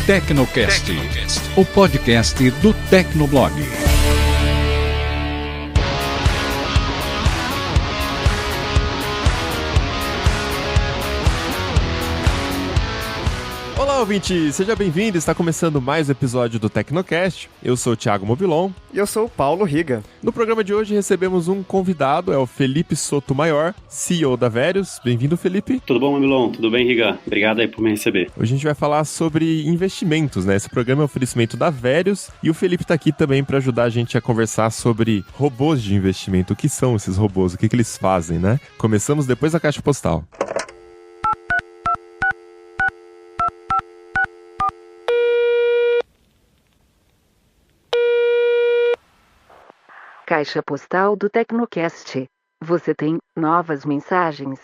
Tecnocast, o podcast do Tecnoblog. Olá, ouvinte! Seja bem-vindo! Está começando mais um episódio do Tecnocast. Eu sou o Thiago Mobilon. E eu sou o Paulo Riga. No programa de hoje recebemos um convidado, é o Felipe Sotomayor, CEO da Verius. Bem-vindo, Felipe. Tudo bom, Mobilon? Tudo bem, Riga? Obrigado aí por me receber. Hoje a gente vai falar sobre investimentos, né? Esse programa é um oferecimento da Verius e o Felipe está aqui também para ajudar a gente a conversar sobre robôs de investimento. O que são esses robôs? O que eles fazem, né? Começamos depois da caixa postal. Caixa postal do Tecnocast. Você tem novas mensagens.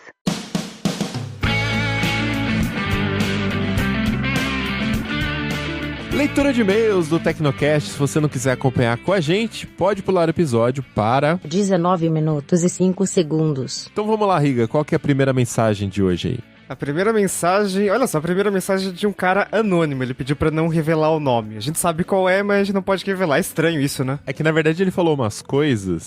Leitura de e-mails do Tecnocast. Se você não quiser acompanhar com a gente, pode pular o episódio para 19 minutos e 5 segundos. Então vamos lá, Riga. Qual que é a primeira mensagem de hoje aí? A primeira mensagem, olha só, a primeira mensagem é de um cara anônimo, ele pediu pra não revelar o nome. A gente sabe qual é, mas a gente não pode revelar, é estranho isso, né? É que na verdade ele falou umas coisas,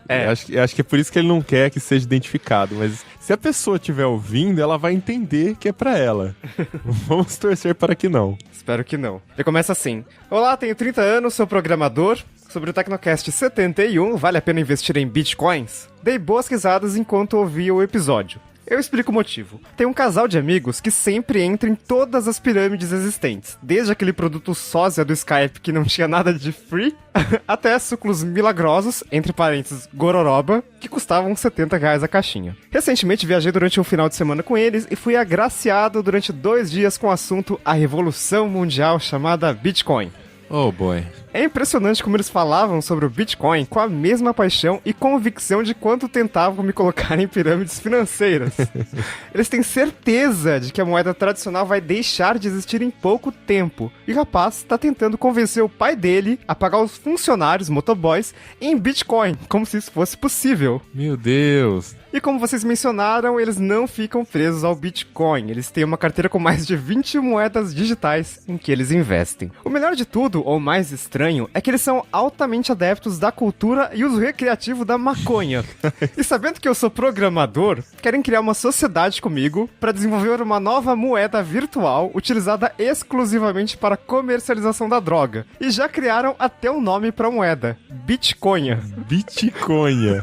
eu acho que é por isso que ele não quer que seja identificado, mas se a pessoa estiver ouvindo, ela vai entender que é pra ela. Vamos torcer para que não. Espero que não. Ele começa assim: olá, tenho 30 anos, sou programador. Sobre o Tecnocast 71, vale a pena investir em bitcoins? Dei boas risadas enquanto ouvia o episódio. Eu explico o motivo. Tem um casal de amigos que sempre entra em todas as pirâmides existentes, desde aquele produto sósia do Skype que não tinha nada de free, até sucos milagrosos, entre parênteses, gororoba, que custavam R$70 a caixinha. Recentemente viajei durante um final de semana com eles e fui agraciado durante 2 dias com o assunto A Revolução Mundial chamada Bitcoin. Oh boy. É impressionante como eles falavam sobre o Bitcoin com a mesma paixão e convicção de quanto tentavam me colocar em pirâmides financeiras. Eles têm certeza de que a moeda tradicional vai deixar de existir em pouco tempo. E o rapaz está tentando convencer o pai dele a pagar os funcionários, motoboys, em Bitcoin, como se isso fosse possível. Meu Deus. E como vocês mencionaram, eles não ficam presos ao Bitcoin. Eles têm uma carteira com mais de 20 moedas digitais em que eles investem. O melhor de tudo, ou mais estranho, é que eles são altamente adeptos da cultura e uso recreativo da maconha. E sabendo que eu sou programador, querem criar uma sociedade comigo para desenvolver uma nova moeda virtual utilizada exclusivamente para comercialização da droga. E já criaram até um nome para a moeda: Bitcoin. Bitcoin.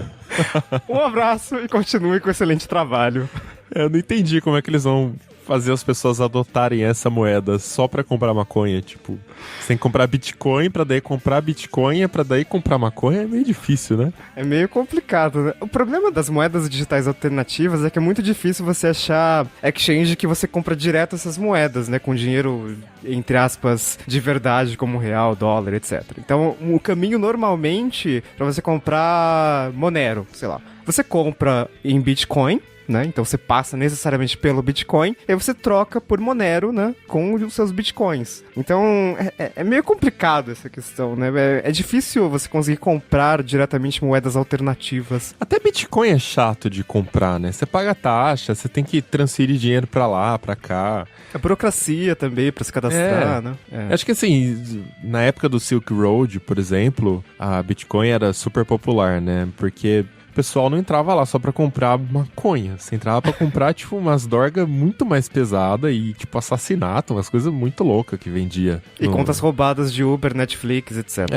Um abraço e continue com o excelente trabalho. Eu não entendi como é que eles vão fazer as pessoas adotarem essa moeda só pra comprar maconha, tipo, você tem que comprar Bitcoin pra daí comprar Bitcoin pra daí comprar maconha, é meio difícil, né? É meio complicado, né? O problema das moedas digitais alternativas é que é muito difícil você achar exchange que você compra direto essas moedas, né, com dinheiro, entre aspas, de verdade, como real, dólar, etc. Então, o caminho normalmente pra você comprar Monero, sei lá, você compra em Bitcoin, né? Então você passa necessariamente pelo Bitcoin e aí você troca por Monero, né? Com os seus Bitcoins. Então é meio complicado essa questão, né? É difícil você conseguir comprar diretamente moedas alternativas. Até Bitcoin é chato de comprar, né? Você paga taxa, você tem que transferir dinheiro pra lá, pra cá. A burocracia também pra se cadastrar, né? Acho que assim, na época do Silk Road, por exemplo, a Bitcoin era super popular, né? Porque o pessoal não entrava lá só pra comprar maconha. Você entrava pra comprar, tipo, umas dorgas muito mais pesadas e, tipo, assassinato, umas coisas muito loucas que vendia. E contas roubadas de Uber, Netflix, etc.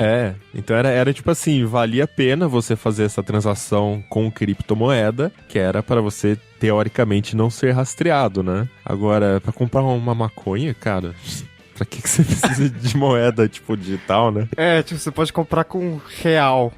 Então era tipo assim, valia a pena você fazer essa transação com criptomoeda, que era para você, teoricamente, não ser rastreado, né? Agora, pra comprar uma maconha, cara... Pra que você precisa de moeda, tipo, digital, né? Tipo, você pode comprar com real.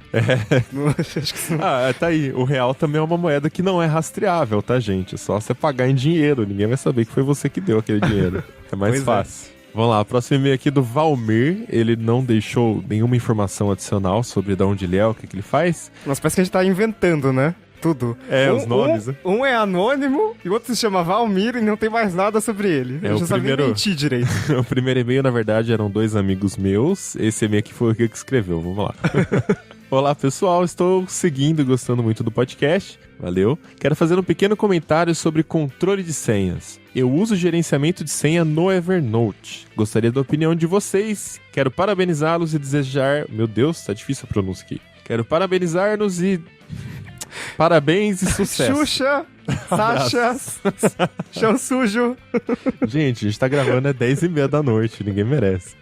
Acho que não... tá aí. O real também é uma moeda que não é rastreável, tá, gente? É só você pagar em dinheiro. Ninguém vai saber que foi você que deu aquele dinheiro. É mais Pois fácil. Vamos lá, próximo e-mail aqui do Valmir. Ele não deixou nenhuma informação adicional sobre de onde ele é, o que ele faz. Nossa, parece que a gente tá inventando, né? Tudo. Os nomes, né? Um é anônimo e o outro se chama Valmir e não tem mais nada sobre ele. Eu já sabia mentir direito. O primeiro e-mail, na verdade, eram 2 amigos meus. Esse e-mail aqui foi o que escreveu. Vamos lá. Olá, pessoal. Estou seguindo e gostando muito do podcast. Valeu. Quero fazer um pequeno comentário sobre controle de senhas. Eu uso gerenciamento de senha no Evernote. Gostaria da opinião de vocês. Quero parabenizá-los e desejar... Meu Deus, tá difícil a pronúncia aqui. Quero parabenizar-nos e... Parabéns e sucesso. Xuxa, Sasha, chão sujo. Gente, a gente tá gravando 10h30 da noite, ninguém merece.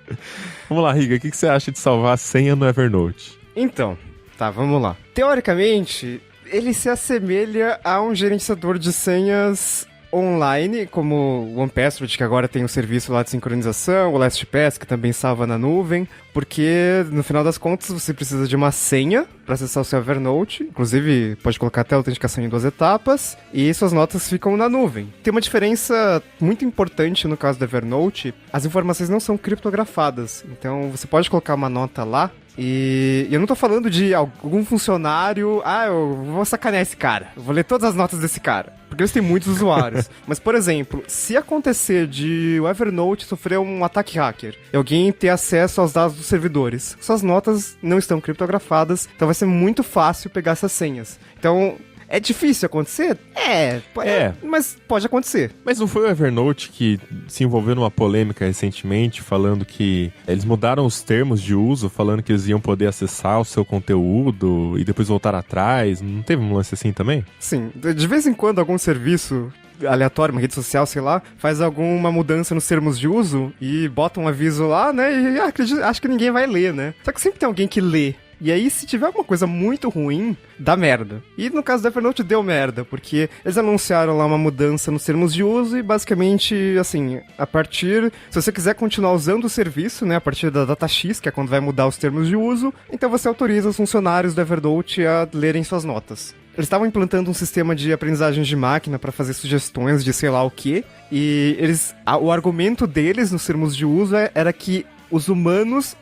Vamos lá, Riga, o que você acha de salvar a senha no Evernote? Então, tá, vamos lá. Teoricamente, ele se assemelha a um gerenciador de senhas online, como o OnePassword, que agora tem um serviço lá de sincronização, o LastPass, que também salva na nuvem, porque no final das contas você precisa de uma senha para acessar o seu Evernote, inclusive pode colocar até a autenticação em 2 etapas, e suas notas ficam na nuvem. Tem uma diferença muito importante no caso do Evernote, as informações não são criptografadas, então você pode colocar uma nota lá, e eu não tô falando de algum funcionário, eu vou sacanear esse cara, eu vou ler todas as notas desse cara, porque eles têm muitos usuários. Mas, por exemplo, se acontecer de o Evernote sofrer um ataque hacker e alguém ter acesso aos dados dos servidores, suas notas não estão criptografadas, então vai ser muito fácil pegar essas senhas. Então... é difícil acontecer? Mas pode acontecer. Mas não foi o Evernote que se envolveu numa polêmica recentemente, falando que eles mudaram os termos de uso, falando que eles iam poder acessar o seu conteúdo e depois voltar atrás? Não teve um lance assim também? Sim, de vez em quando algum serviço aleatório, uma rede social, sei lá, faz alguma mudança nos termos de uso e bota um aviso lá, né, e acho que ninguém vai ler, né? Só que sempre tem alguém que lê. E aí, se tiver alguma coisa muito ruim, dá merda. E no caso do Evernote deu merda, porque eles anunciaram lá uma mudança nos termos de uso e basicamente, assim, se você quiser continuar usando o serviço, né, a partir da data X, que é quando vai mudar os termos de uso, então você autoriza os funcionários do Evernote a lerem suas notas. Eles estavam implantando um sistema de aprendizagem de máquina para fazer sugestões de sei lá o quê, e o argumento deles nos termos de uso era que os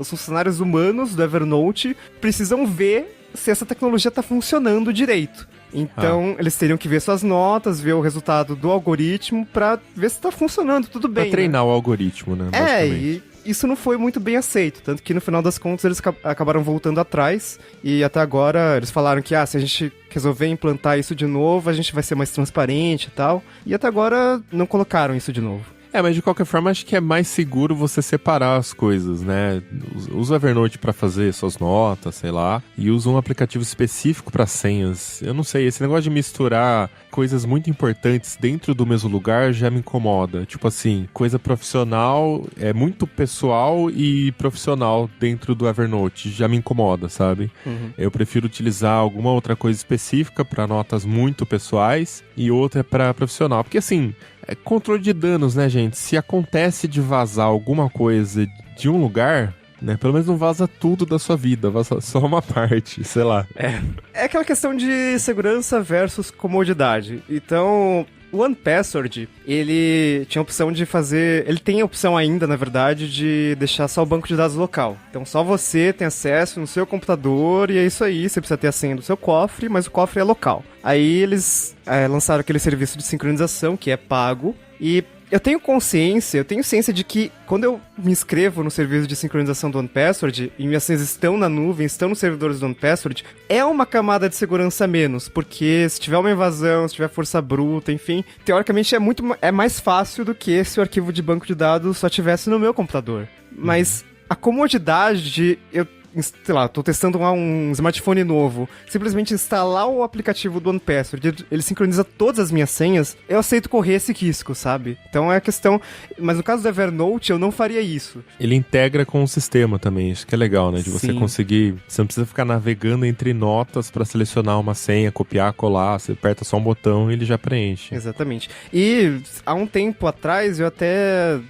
funcionários humanos do Evernote precisam ver se essa tecnologia está funcionando direito. Então, eles teriam que ver suas notas, ver o resultado do algoritmo pra ver se tá funcionando tudo bem. Pra treinar o algoritmo, né? E isso não foi muito bem aceito. Tanto que, no final das contas, eles acabaram voltando atrás. E até agora, eles falaram que, se a gente resolver implantar isso de novo, a gente vai ser mais transparente e tal. E até agora, não colocaram isso de novo. Mas de qualquer forma, acho que é mais seguro você separar as coisas, né? Usa o Evernote pra fazer suas notas, sei lá, e usa um aplicativo específico pra senhas. Eu não sei, esse negócio de misturar coisas muito importantes dentro do mesmo lugar já me incomoda. Tipo assim, coisa profissional, muito pessoal e profissional dentro do Evernote, já me incomoda, sabe? Uhum. Eu prefiro utilizar alguma outra coisa específica pra notas muito pessoais e outra pra profissional, porque assim... é controle de danos, né, gente? Se acontece de vazar alguma coisa de um lugar, né, pelo menos não vaza tudo da sua vida, vaza só uma parte, sei lá. É aquela questão de segurança versus comodidade. Então, o OnePassword, ele tinha a opção de fazer... ele tem a opção ainda, na verdade, de deixar só o banco de dados local. Então, só você tem acesso no seu computador e é isso aí. Você precisa ter a senha do seu cofre, mas o cofre é local. Aí, eles lançaram aquele serviço de sincronização, que é pago. E eu tenho ciência de que quando eu me inscrevo no serviço de sincronização do OnePassword e minhas senhas estão na nuvem, estão nos servidores do OnePassword, é uma camada de segurança a menos, porque se tiver uma invasão, se tiver força bruta, enfim, teoricamente é mais fácil do que se o arquivo de banco de dados só tivesse no meu computador. Mas a comodidade de sei lá, tô testando um smartphone novo, simplesmente instalar o aplicativo do OnePassword, ele sincroniza todas as minhas senhas, eu aceito correr esse risco, sabe? Então é a questão... mas no caso do Evernote, eu não faria isso. Ele integra com o sistema também, isso que é legal, né? De você conseguir... você não precisa ficar navegando entre notas pra selecionar uma senha, copiar, colar, você aperta só um botão e ele já preenche. Exatamente. E há um tempo atrás, eu até...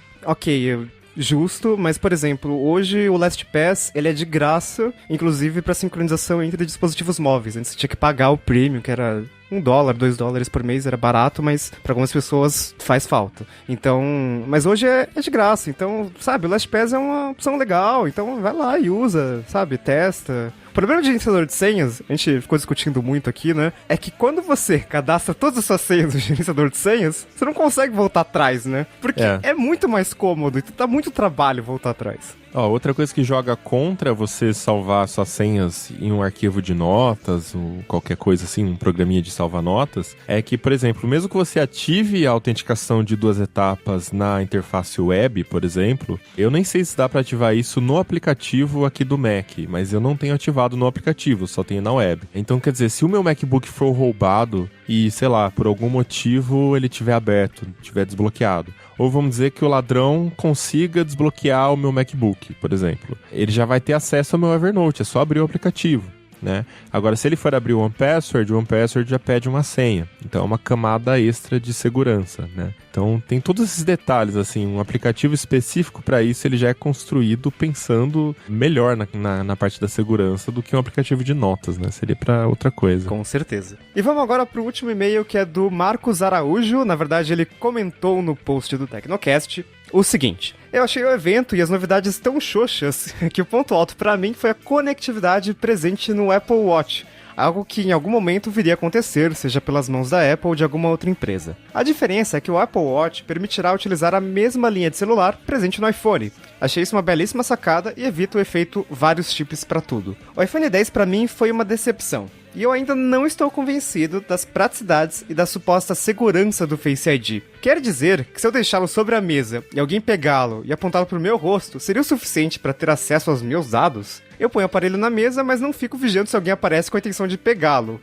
justo, mas, por exemplo, hoje o LastPass, ele é de graça, inclusive para sincronização entre dispositivos móveis. Antes você tinha que pagar o premium, que era $1, $2 por mês, era barato, mas para algumas pessoas faz falta. Então, mas hoje é de graça, então, sabe, o LastPass é uma opção legal, então vai lá e usa, sabe, testa. problema de gerenciador de senhas, a gente ficou discutindo muito aqui, né? É que quando você cadastra todas as suas senhas no gerenciador de senhas, você não consegue voltar atrás, né? Porque é muito mais cômodo e dá muito trabalho voltar atrás. Outra coisa que joga contra você salvar suas senhas em um arquivo de notas ou qualquer coisa assim, um programinha de salvar notas, é que, por exemplo, mesmo que você ative a autenticação de 2 etapas na interface web, por exemplo, eu nem sei se dá para ativar isso no aplicativo aqui do Mac, mas eu não tenho ativado no aplicativo, só tenho na web. Então, quer dizer, se o meu MacBook for roubado e, sei lá, por algum motivo ele estiver aberto, estiver desbloqueado, ou vamos dizer que o ladrão consiga desbloquear o meu MacBook, por exemplo, ele já vai ter acesso ao meu Evernote, é só abrir o aplicativo, né? Agora, se ele for abrir o OnePassword já pede uma senha. Então, é uma camada extra de segurança, né? Então, tem todos esses detalhes, assim, um aplicativo específico para isso, ele já é construído pensando melhor na parte da segurança do que um aplicativo de notas, né? Seria para outra coisa. Com certeza. E vamos agora pro último e-mail, que é do Marcos Araújo. Na verdade, ele comentou no post do Tecnocast o seguinte: eu achei o evento e as novidades tão xoxas que o ponto alto pra mim foi a conectividade presente no Apple Watch. Algo que em algum momento viria a acontecer, seja pelas mãos da Apple ou de alguma outra empresa. A diferença é que o Apple Watch permitirá utilizar a mesma linha de celular presente no iPhone. Achei isso uma belíssima sacada e evita o efeito vários chips para tudo. O iPhone 10 para mim foi uma decepção. E eu ainda não estou convencido das praticidades e da suposta segurança do Face ID. Quer dizer que se eu deixá-lo sobre a mesa e alguém pegá-lo e apontá-lo para o meu rosto, seria o suficiente para ter acesso aos meus dados? Eu ponho o aparelho na mesa, mas não fico vigiando se alguém aparece com a intenção de pegá-lo.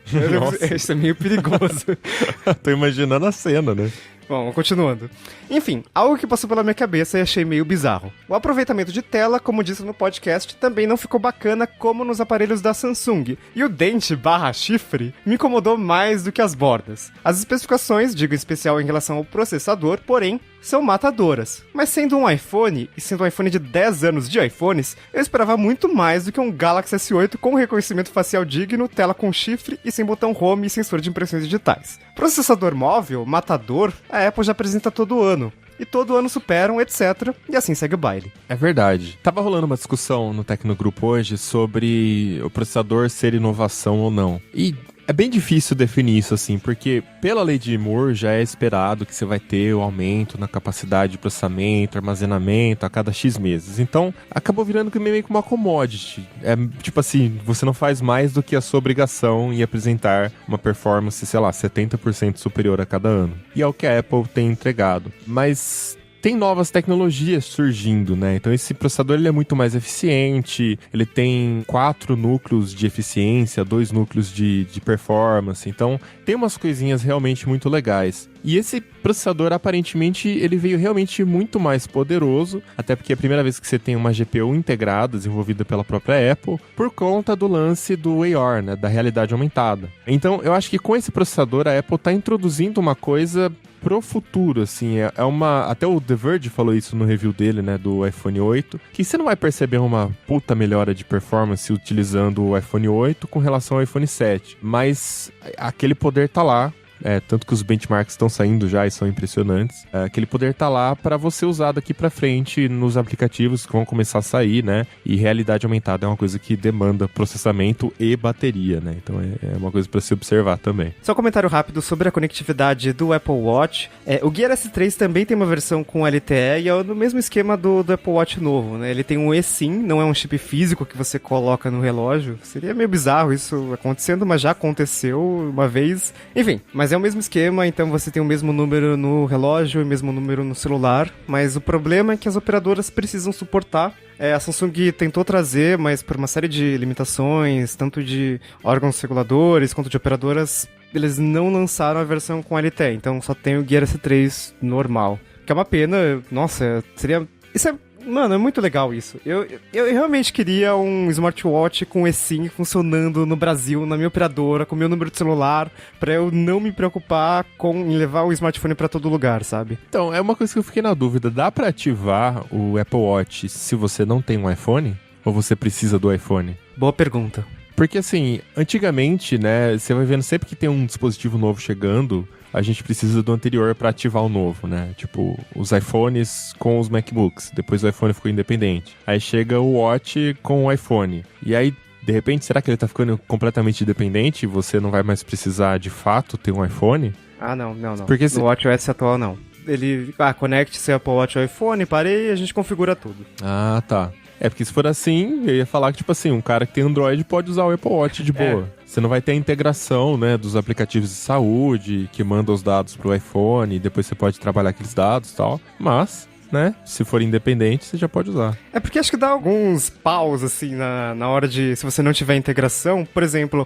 Isso é meio perigoso. Tô imaginando a cena, né? Bom, continuando. Enfim, algo que passou pela minha cabeça e achei meio bizarro. O aproveitamento de tela, como disse no podcast, também não ficou bacana como nos aparelhos da Samsung. E o dente / chifre me incomodou mais do que as bordas. As especificações, digo em especial em relação ao processador, porém, são matadoras. Mas sendo um iPhone, e sendo um iPhone de 10 anos de iPhones, eu esperava muito mais do que um Galaxy S8 com reconhecimento facial digno, tela com chifre e sem botão home e sensor de impressões digitais. Processador móvel, matador, a Apple já apresenta todo ano. E todo ano superam, etc. E assim segue o baile. É verdade. Tava rolando uma discussão no Tecnogrupo hoje sobre o processador ser inovação ou não. E é bem difícil definir isso assim, porque pela lei de Moore já é esperado que você vai ter o aumento na capacidade de processamento, armazenamento a cada X meses. Então, acabou virando meio que uma commodity. É tipo assim, você não faz mais do que a sua obrigação em apresentar uma performance, sei lá, 70% superior a cada ano. E é o que a Apple tem entregado. Mas tem novas tecnologias surgindo, né? Então esse processador ele é muito mais eficiente, ele tem 4 núcleos de eficiência, 2 núcleos de performance, então tem umas coisinhas realmente muito legais. E esse processador, aparentemente, ele veio realmente muito mais poderoso, até porque é a primeira vez que você tem uma GPU integrada, desenvolvida pela própria Apple, por conta do lance do AR, né, da realidade aumentada. Então, eu acho que com esse processador, a Apple está introduzindo uma coisa pro futuro, assim, até o The Verge falou isso no review dele, né, do iPhone 8, que você não vai perceber uma puta melhora de performance utilizando o iPhone 8 com relação ao iPhone 7, mas aquele poder tá lá. Tanto que os benchmarks estão saindo já e são impressionantes. Aquele poder tá lá para você usar daqui para frente nos aplicativos que vão começar a sair, né? E realidade aumentada é uma coisa que demanda processamento e bateria, né? Então é uma coisa para se observar também. Só um comentário rápido sobre a conectividade do Apple Watch. O Gear S3 também tem uma versão com LTE e é no mesmo esquema do Apple Watch novo, né? Ele tem um eSIM, não é um chip físico que você coloca no relógio. Seria meio bizarro isso acontecendo, mas já aconteceu uma vez. Enfim, mas é o mesmo esquema, então você tem o mesmo número no relógio e o mesmo número no celular, mas o problema é que as operadoras precisam suportar. A Samsung tentou trazer, mas por uma série de limitações, tanto de órgãos reguladores quanto de operadoras, eles não lançaram a versão com LTE, então só tem o Gear S3 normal. Que é uma pena, nossa, seria... Mano, é muito legal isso. Eu realmente queria um smartwatch com eSIM funcionando no Brasil, na minha operadora, com o meu número de celular, pra eu não me preocupar em levar o smartphone pra todo lugar, sabe? Então, é uma coisa que eu fiquei na dúvida. Dá pra ativar o Apple Watch se você não tem um iPhone? Ou você precisa do iPhone? Boa pergunta. Porque assim, antigamente, né, você vai vendo sempre que tem um dispositivo novo chegando, a gente precisa do anterior para ativar o novo, né? Tipo, os iPhones com os MacBooks. Depois o iPhone ficou independente. Aí chega o Watch com o iPhone. E aí De repente, será que ele tá ficando completamente independente e você não vai mais precisar, de fato, ter um iPhone? Ah, não. Porque no WatchOS atual, não. Ele, conecte seu Apple Watch ao iPhone, parei e a gente configura tudo. Ah, tá. É porque se for assim, eu ia falar que, tipo assim, um cara que tem Android pode usar o Apple Watch de boa. Você não vai ter a integração, né, dos aplicativos de saúde que mandam os dados pro iPhone e depois você pode trabalhar aqueles dados e tal. Mas, né, se for independente, você já pode usar. É porque acho que dá alguns paus, assim, na hora de... Se você não tiver integração, por exemplo,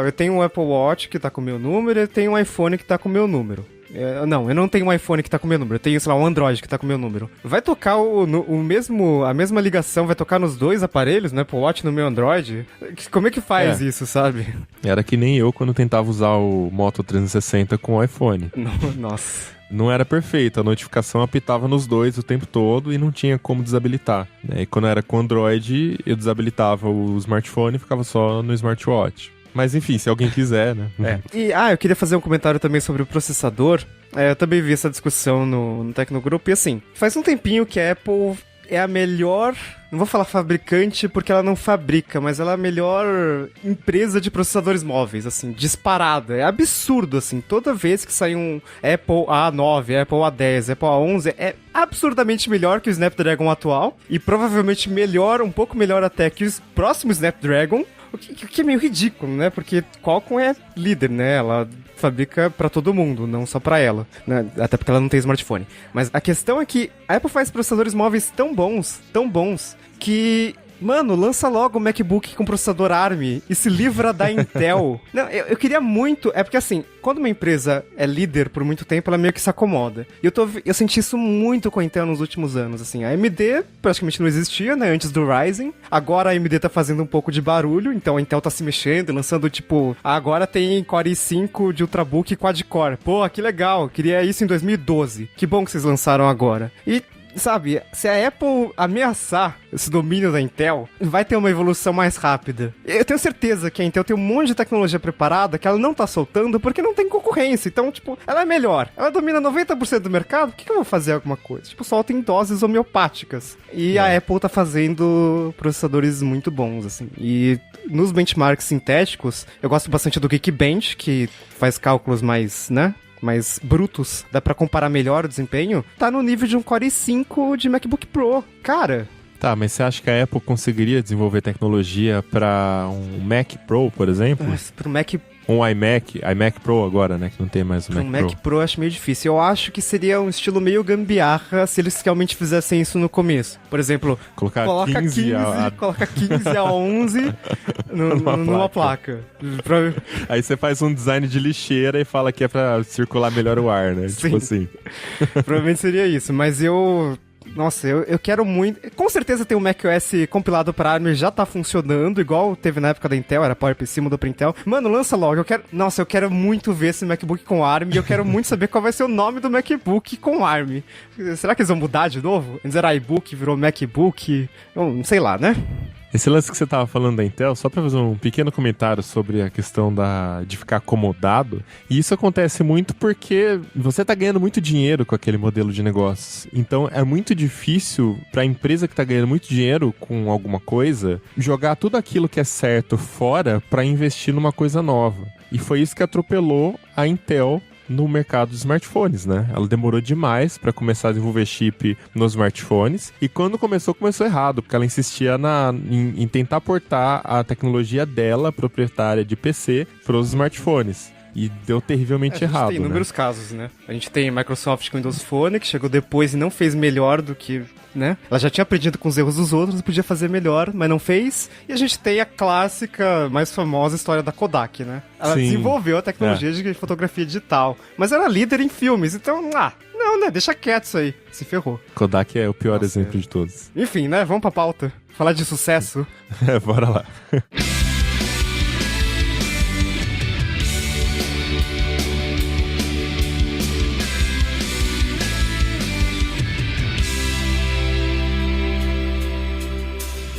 eu tenho um Apple Watch que tá com o meu número, eu tenho um iPhone que tá com o meu número. Eu não tenho um iPhone que tá com o meu número, eu tenho, sei lá, um Android que tá com o meu número. Vai tocar a mesma ligação, vai tocar nos dois aparelhos, no Apple Watch e no meu Android? Como é que faz isso, sabe? Era que nem eu quando tentava usar o Moto 360 com o iPhone. Nossa. Não era perfeito, a notificação apitava nos dois o tempo todo e não tinha como desabilitar, né? E quando era com Android, eu desabilitava o smartphone e ficava só no smartwatch. Mas enfim, se alguém quiser, né? E, eu queria fazer um comentário também sobre o processador. Eu também vi essa discussão no Tecnogrupo. E assim, faz um tempinho que a Apple é a melhor... Não vou falar fabricante porque ela não fabrica, mas ela é a melhor empresa de processadores móveis, assim, disparada. É absurdo, assim. Toda vez que sai um Apple A9, Apple A10, Apple A11, é absurdamente melhor que o Snapdragon atual. E provavelmente melhor, um pouco melhor até que o próximo Snapdragon. O que é meio ridículo, né? Porque Qualcomm é líder, né? Ela fabrica pra todo mundo, não só pra ela, né? Até porque ela não tem smartphone. Mas a questão é que a Apple faz processadores móveis tão bons, que... Mano, lança logo o MacBook com processador ARM e se livra da Intel. Não, eu queria muito... É porque assim, quando uma empresa é líder por muito tempo, ela meio que se acomoda. E eu senti isso muito com a Intel nos últimos anos, assim. A AMD praticamente não existia, né, antes do Ryzen. Agora a AMD tá fazendo um pouco de barulho, então a Intel tá se mexendo, lançando tipo... agora tem Core i5 de Ultrabook quad-core. Pô, que legal, queria isso em 2012. Que bom que vocês lançaram agora. E... sabe, se a Apple ameaçar esse domínio da Intel, vai ter uma evolução mais rápida. Eu tenho certeza que a Intel tem um monte de tecnologia preparada que ela não tá soltando porque não tem concorrência. Então, tipo, ela é melhor. Ela domina 90% do mercado, por que eu vou fazer alguma coisa? Tipo, solta em doses homeopáticas. E a Apple tá fazendo processadores muito bons, assim. E nos benchmarks sintéticos, eu gosto bastante do Geekbench, que faz cálculos mais, né? mais brutos, dá pra comparar melhor o desempenho, tá no nível de um Core i5 de MacBook Pro. Cara... Tá, mas você acha que a Apple conseguiria desenvolver tecnologia pra um Mac Pro, por exemplo? Pro Mac... Um iMac Pro agora, né, que não tem mais o Mac Pro. Um Mac Pro eu acho meio difícil. Eu acho que seria um estilo meio gambiarra se eles realmente fizessem isso no começo. Por exemplo, coloca 15 a 11 numa placa. Aí você faz um design de lixeira e fala que é pra circular melhor o ar, né? Sim. Tipo assim. Provavelmente seria isso, mas Nossa, eu quero muito... Com certeza tem um macOS compilado para ARM, já tá funcionando, igual teve na época da Intel, era PowerPC, mudou pra Intel. Mano, lança logo, eu quero muito ver esse MacBook com ARM, e eu quero muito saber qual vai ser o nome do MacBook com ARM. Será que eles vão mudar de novo? Antes era iBook, virou MacBook, não sei lá, né? Esse lance que você tava falando da Intel, só pra fazer um pequeno comentário sobre a questão de ficar acomodado, e isso acontece muito porque você tá ganhando muito dinheiro com aquele modelo de negócios. Então é muito difícil pra empresa que tá ganhando muito dinheiro com alguma coisa, jogar tudo aquilo que é certo fora pra investir numa coisa nova. E foi isso que atropelou a Intel no mercado dos smartphones, né? Ela demorou demais para começar a desenvolver chip nos smartphones e quando começou errado, porque ela insistia em tentar portar a tecnologia dela, proprietária de PC, para os smartphones. E deu terrivelmente errado, tem inúmeros casos, né? A gente tem Microsoft com Windows Phone, que chegou depois e não fez melhor do que, né? Ela já tinha aprendido com os erros dos outros, podia fazer melhor, mas não fez. E a gente tem a clássica, mais famosa história da Kodak, né? Ela desenvolveu a tecnologia de fotografia digital, mas era líder em filmes, então, não, né? Deixa quieto isso aí. Se ferrou. Kodak é o pior exemplo de todos. Enfim, né? Vamos pra pauta. Falar de sucesso. Bora lá.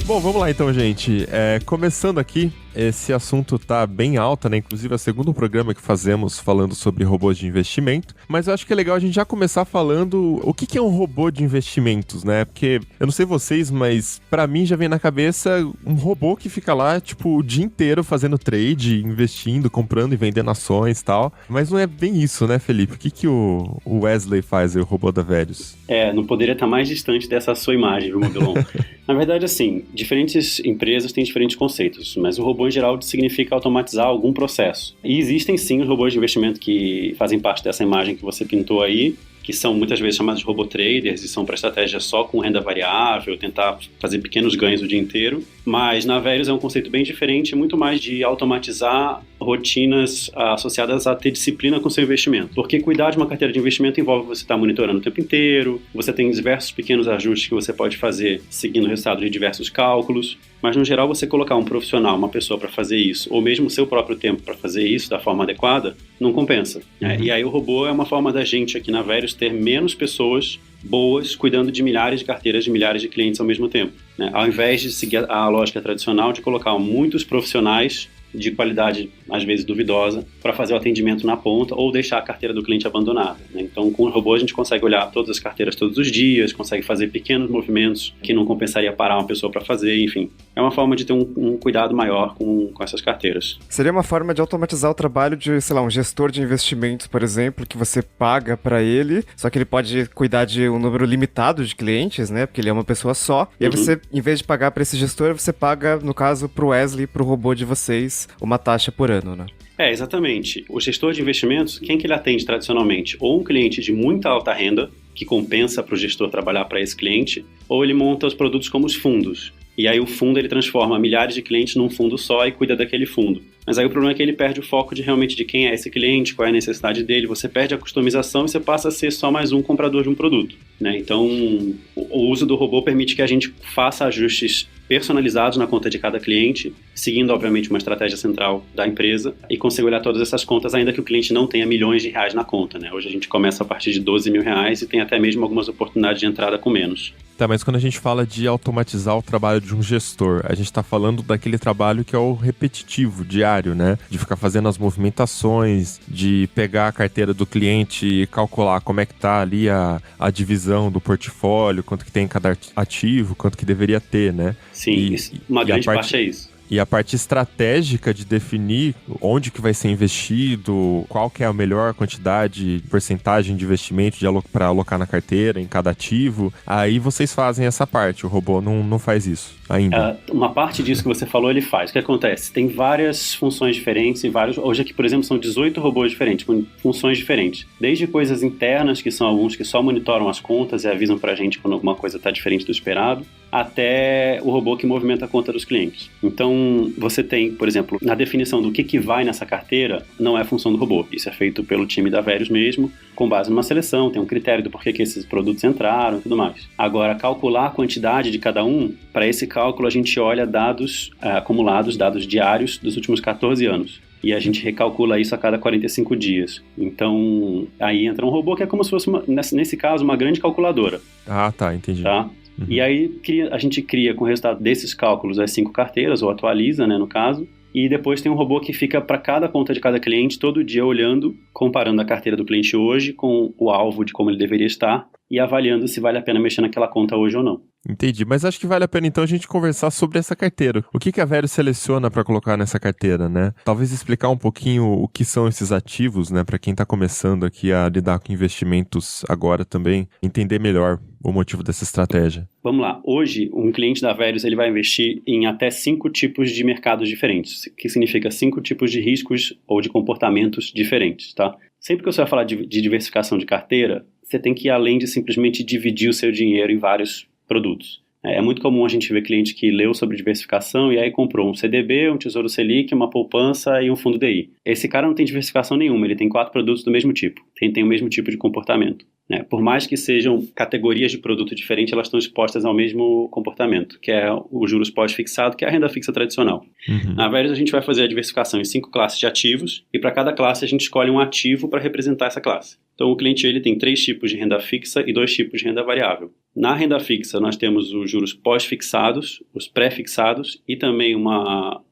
Bom, vamos lá então, gente. Começando aqui, esse assunto tá bem alta, né? Inclusive é o segundo programa que fazemos falando sobre robôs de investimento. Mas eu acho que é legal a gente já começar falando o que é um robô de investimentos, né? Porque eu não sei vocês, mas pra mim já vem na cabeça um robô que fica lá, tipo, o dia inteiro fazendo trade, investindo, comprando e vendendo ações e tal. Mas não é bem isso, né, Felipe? O que o Wesley faz, o robô da Verius? Não poderia estar mais distante dessa sua imagem, viu, Mobilon? Na verdade, assim, diferentes empresas têm diferentes conceitos, mas o robô em geral significa automatizar algum processo. E existem sim os robôs de investimento que fazem parte dessa imagem que você pintou aí, que são muitas vezes chamados de robô traders e são para estratégia só com renda variável, tentar fazer pequenos ganhos o dia inteiro. Mas na Verius é um conceito bem diferente, muito mais de automatizar rotinas associadas a ter disciplina com seu investimento. Porque cuidar de uma carteira de investimento envolve você estar monitorando o tempo inteiro, você tem diversos pequenos ajustes que você pode fazer seguindo o resultado de diversos cálculos, mas no geral você colocar um profissional, uma pessoa para fazer isso, ou mesmo o seu próprio tempo para fazer isso da forma adequada, não compensa. E aí o robô é uma forma da gente aqui na Verius ter menos pessoas boas cuidando de milhares de carteiras de milhares de clientes ao mesmo tempo, né? Ao invés de seguir a lógica tradicional de colocar muitos profissionais de qualidade, às vezes duvidosa, para fazer o atendimento na ponta ou deixar a carteira do cliente abandonada, né? Então, com o robô, a gente consegue olhar todas as carteiras todos os dias, consegue fazer pequenos movimentos que não compensaria parar uma pessoa para fazer, enfim. É uma forma de ter um cuidado maior com essas carteiras. Seria uma forma de automatizar o trabalho de, sei lá, um gestor de investimentos, por exemplo, que você paga para ele, só que ele pode cuidar de um número limitado de clientes, né? Porque ele é uma pessoa só. E aí você, em vez de pagar para esse gestor, você paga, no caso, pro Wesley, pro robô de vocês, uma taxa por ano, né? Exatamente. O gestor de investimentos, quem que ele atende tradicionalmente? Ou um cliente de muita alta renda, que compensa para o gestor trabalhar para esse cliente, ou ele monta os produtos como os fundos. E aí o fundo ele transforma milhares de clientes num fundo só e cuida daquele fundo. Mas aí o problema é que ele perde o foco de realmente de quem é esse cliente, qual é a necessidade dele, você perde a customização e você passa a ser só mais um comprador de um produto, né? Então, o uso do robô permite que a gente faça ajustes personalizados na conta de cada cliente, seguindo, obviamente, uma estratégia central da empresa e consiga olhar todas essas contas, ainda que o cliente não tenha milhões de reais na conta, né? Hoje a gente começa a partir de 12 mil reais e tem até mesmo algumas oportunidades de entrada com menos. Tá, mas quando a gente fala de automatizar o trabalho de um gestor, a gente tá falando daquele trabalho que é o repetitivo, diário, né? De ficar fazendo as movimentações, de pegar a carteira do cliente e calcular como é que tá ali a divisão do portfólio, quanto que tem em cada ativo, quanto que deveria ter, né? Sim, uma grande parte é isso. E a parte estratégica de definir onde que vai ser investido, qual que é a melhor quantidade, porcentagem de investimento para alocar na carteira, em cada ativo, aí vocês fazem essa parte, o robô não faz isso ainda. Uma parte disso que você falou, ele faz. O que acontece? Tem várias funções diferentes e hoje aqui, por exemplo, são 18 robôs diferentes, com funções diferentes. Desde coisas internas, que são alguns que só monitoram as contas e avisam pra gente quando alguma coisa está diferente do esperado, até o robô que movimenta a conta dos clientes. Então, você tem, por exemplo, na definição do que vai nessa carteira, não é função do robô. Isso é feito pelo time da Verius mesmo, com base numa seleção, tem um critério do porquê que esses produtos entraram e tudo mais. Agora, calcular a quantidade de cada um, para esse cálculo a gente olha dados acumulados, dados diários dos últimos 14 anos. E a gente recalcula isso a cada 45 dias. Então, aí entra um robô que é como se fosse, nesse caso, uma grande calculadora. Ah, tá, entendi. Tá? Uhum. E aí a gente cria, com o resultado desses cálculos, as 5 carteiras, ou atualiza, né, no caso. E depois tem um robô que fica para cada conta de cada cliente, todo dia olhando, comparando a carteira do cliente hoje com o alvo de como ele deveria estar e avaliando se vale a pena mexer naquela conta hoje ou não. Entendi, mas acho que vale a pena então a gente conversar sobre essa carteira. O que a Verius seleciona para colocar nessa carteira, né? Talvez explicar um pouquinho o que são esses ativos, né? Para quem está começando aqui a lidar com investimentos agora também, entender melhor o motivo dessa estratégia. Vamos lá. Hoje, um cliente da Verius ele vai investir em até 5 tipos de mercados diferentes, que significa 5 tipos de riscos ou de comportamentos diferentes, tá? Sempre que você vai falar de diversificação de carteira, você tem que ir além de simplesmente dividir o seu dinheiro em vários produtos. É muito comum a gente ver cliente que leu sobre diversificação e aí comprou um CDB, um Tesouro Selic, uma poupança e um fundo DI. Esse cara não tem diversificação nenhuma, ele tem 4 produtos do mesmo tipo, tem o mesmo tipo de comportamento, né? Por mais que sejam categorias de produto diferentes, elas estão expostas ao mesmo comportamento, que é o juros pós-fixado, que é a renda fixa tradicional. Uhum. Na Verius a gente vai fazer a diversificação em 5 classes de ativos e para cada classe a gente escolhe um ativo para representar essa classe. Então o cliente ele tem 3 tipos de renda fixa e 2 tipos de renda variável. Na renda fixa, nós temos os juros pós-fixados, os pré-fixados e também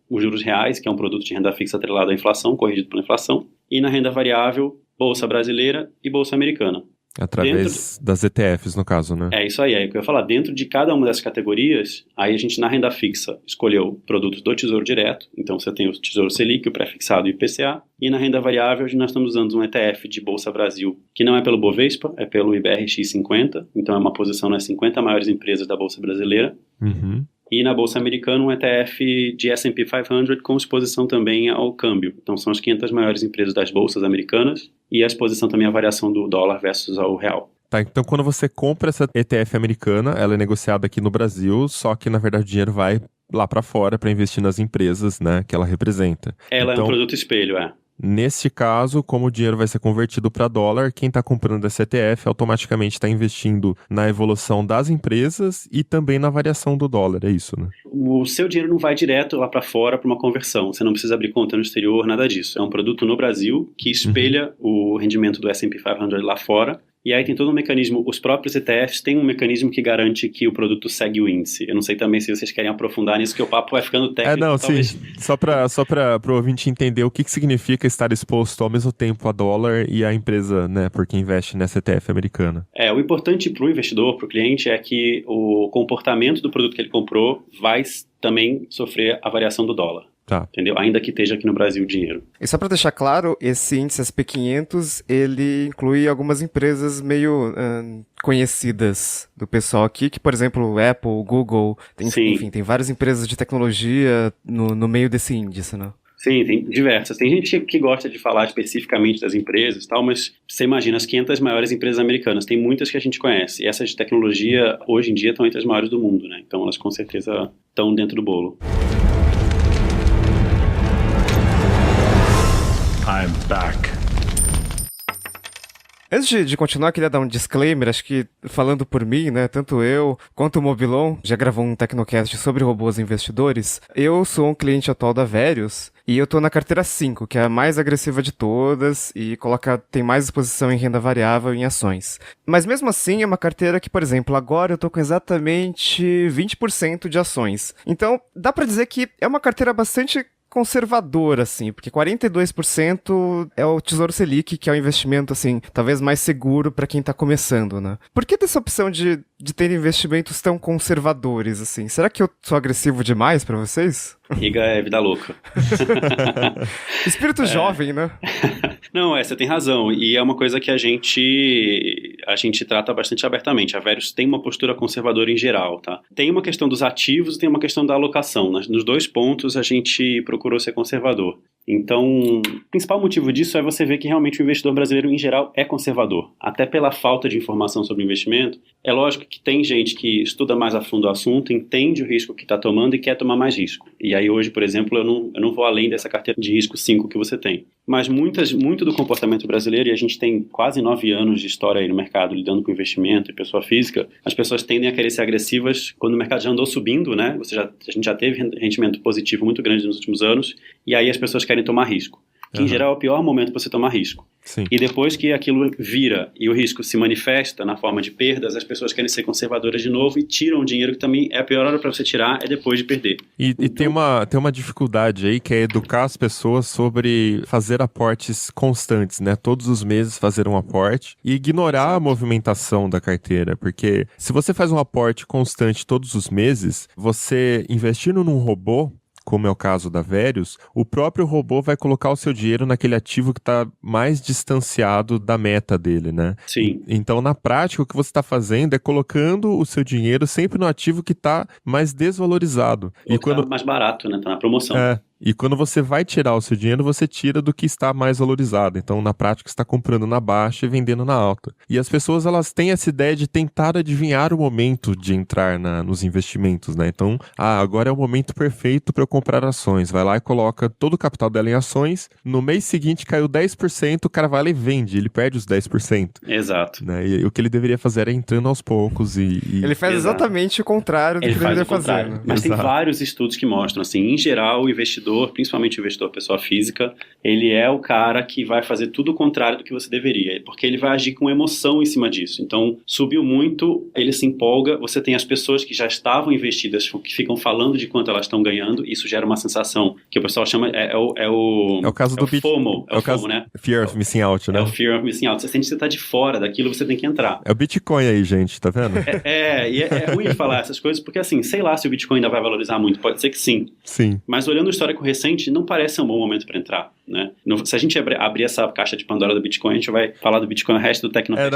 os juros reais, que é um produto de renda fixa atrelado à inflação, corrigido pela inflação. E na renda variável, Bolsa Brasileira e Bolsa Americana. Através das ETFs, no caso, né? É isso aí, é o que eu ia falar. Dentro de cada uma dessas categorias, aí a gente, na renda fixa, escolheu produtos do Tesouro Direto. Então, você tem o Tesouro Selic, o pré-fixado e o IPCA. E na renda variável, nós estamos usando um ETF de Bolsa Brasil, que não é pelo Bovespa, é pelo IBRX50. Então, é uma posição nas 50 maiores empresas da Bolsa Brasileira. Uhum. E na Bolsa Americana, um ETF de S&P 500 com exposição também ao câmbio. Então, são as 500 maiores empresas das bolsas americanas e a exposição também à variação do dólar versus ao real. Tá, então quando você compra essa ETF americana, ela é negociada aqui no Brasil, só que na verdade o dinheiro vai lá para fora para investir nas empresas, né, que ela representa. Ela então, é um produto espelho, Neste caso, como o dinheiro vai ser convertido para dólar, quem está comprando esse ETF automaticamente está investindo na evolução das empresas e também na variação do dólar, é isso, né? O seu dinheiro não vai direto lá para fora para uma conversão, você não precisa abrir conta no exterior, nada disso. É um produto no Brasil que espelha o rendimento do S&P 500 lá fora. E aí tem todo um mecanismo, os próprios ETFs têm um mecanismo que garante que o produto segue o índice. Eu não sei também se vocês querem aprofundar nisso, que o papo vai ficando técnico. Talvez... sim. Só para o ouvinte entender o que significa estar exposto ao mesmo tempo a dólar e a empresa, né, porque investe nessa ETF americana. O importante para o investidor, para o cliente, é que o comportamento do produto que ele comprou vai também sofrer a variação do dólar. Tá. Entendeu? Ainda que esteja aqui no Brasil o dinheiro. E só para deixar claro, esse índice SP500, ele inclui algumas empresas meio conhecidas do pessoal aqui, que, por exemplo, Apple, Google, enfim, tem várias empresas de tecnologia no meio desse índice, né? Sim, tem diversas. Tem gente que gosta de falar especificamente das empresas e tal, mas você imagina as 500 maiores empresas americanas, tem muitas que a gente conhece. E essas de tecnologia, hoje em dia, estão entre as maiores do mundo, né? Então elas com certeza estão dentro do bolo. I'm back. Antes de continuar, queria dar um disclaimer, acho que falando por mim, né, tanto eu quanto o Mobilon já gravou um Tecnocast sobre robôs investidores. Eu sou um cliente atual da Verius e eu tô na carteira 5, que é a mais agressiva de todas e tem mais exposição em renda variável e em ações. Mas mesmo assim é uma carteira que, por exemplo, agora eu tô com exatamente 20% de ações. Então dá pra dizer que é uma carteira bastante conservador, assim, porque 42% é o Tesouro Selic, que é o investimento, assim, talvez mais seguro para quem tá começando, né? Por que dessa opção de ter investimentos tão conservadores, assim? Será que eu sou agressivo demais para vocês? Riga é vida louca. Espírito jovem, né? Não, você tem razão. E é uma coisa que a gente trata bastante abertamente. A Verius tem uma postura conservadora em geral, tá? Tem uma questão dos ativos e tem uma questão da alocação. Nos dois pontos a gente procurou ser conservador. Então, o principal motivo disso é você ver que realmente o investidor brasileiro, em geral, é conservador. Até pela falta de informação sobre o investimento. É lógico que tem gente que estuda mais a fundo o assunto, entende o risco que está tomando e quer tomar mais risco. E aí hoje, por exemplo, eu não vou além dessa carteira de risco 5 que você tem. Mas muito do comportamento brasileiro, e a gente tem quase 9 anos de história aí no mercado lidando com investimento e pessoa física, as pessoas tendem a querer ser agressivas quando o mercado já andou subindo, né? A gente já teve rendimento positivo muito grande nos últimos anos, e aí as pessoas querem tomar risco. Que em geral é o pior momento para você tomar risco. Sim. E depois que aquilo vira e o risco se manifesta na forma de perdas, as pessoas querem ser conservadoras de novo e tiram o dinheiro, que também é a pior hora para você tirar, é depois de perder. E tem uma dificuldade aí, que é educar as pessoas sobre fazer aportes constantes, né? Todos os meses fazer um aporte e ignorar a movimentação da carteira, porque se você faz um aporte constante todos os meses, você investindo num robô, como é o caso da Verius, o próprio robô vai colocar o seu dinheiro naquele ativo que está mais distanciado da meta dele, né? Sim. Então, na prática, o que você está fazendo é colocando o seu dinheiro sempre no ativo que está mais desvalorizado. Ou tá mais barato, né? Tá na promoção. E quando você vai tirar o seu dinheiro, você tira do que está mais valorizado. Então, na prática, você está comprando na baixa e vendendo na alta. E as pessoas, elas têm essa ideia de tentar adivinhar o momento de entrar nos investimentos, né? Então, agora é o momento perfeito para eu comprar ações. Vai lá e coloca todo o capital dela em ações. No mês seguinte, caiu 10%, o cara vai lá e vende. Ele perde os 10%. Exato. Né? E o que ele deveria fazer era entrando aos poucos Ele faz exatamente o contrário do que ele deveria fazer. Né? Mas tem vários estudos que mostram, assim, em geral, o investidor investidor, principalmente o investidor pessoa física, ele é o cara que vai fazer tudo o contrário do que você deveria, porque ele vai agir com emoção em cima disso. Então, subiu muito, ele se empolga, você tem as pessoas que já estavam investidas, que ficam falando de quanto elas estão ganhando, isso gera uma sensação que o pessoal chama, é o caso do FOMO, é o caso, FOMO, né? Fear of Missing Out, né? É o Fear of Missing Out, você sente que você está de fora daquilo, você tem que entrar. É o Bitcoin aí, gente, tá vendo? E é ruim falar essas coisas, porque assim, sei lá se o Bitcoin ainda vai valorizar muito, pode ser que sim. Sim. Mas olhando o histórico recente, não parece um bom momento para entrar, né? Se a gente abrir essa caixa de Pandora do Bitcoin, a gente vai falar do Bitcoin o resto do Tecnocast.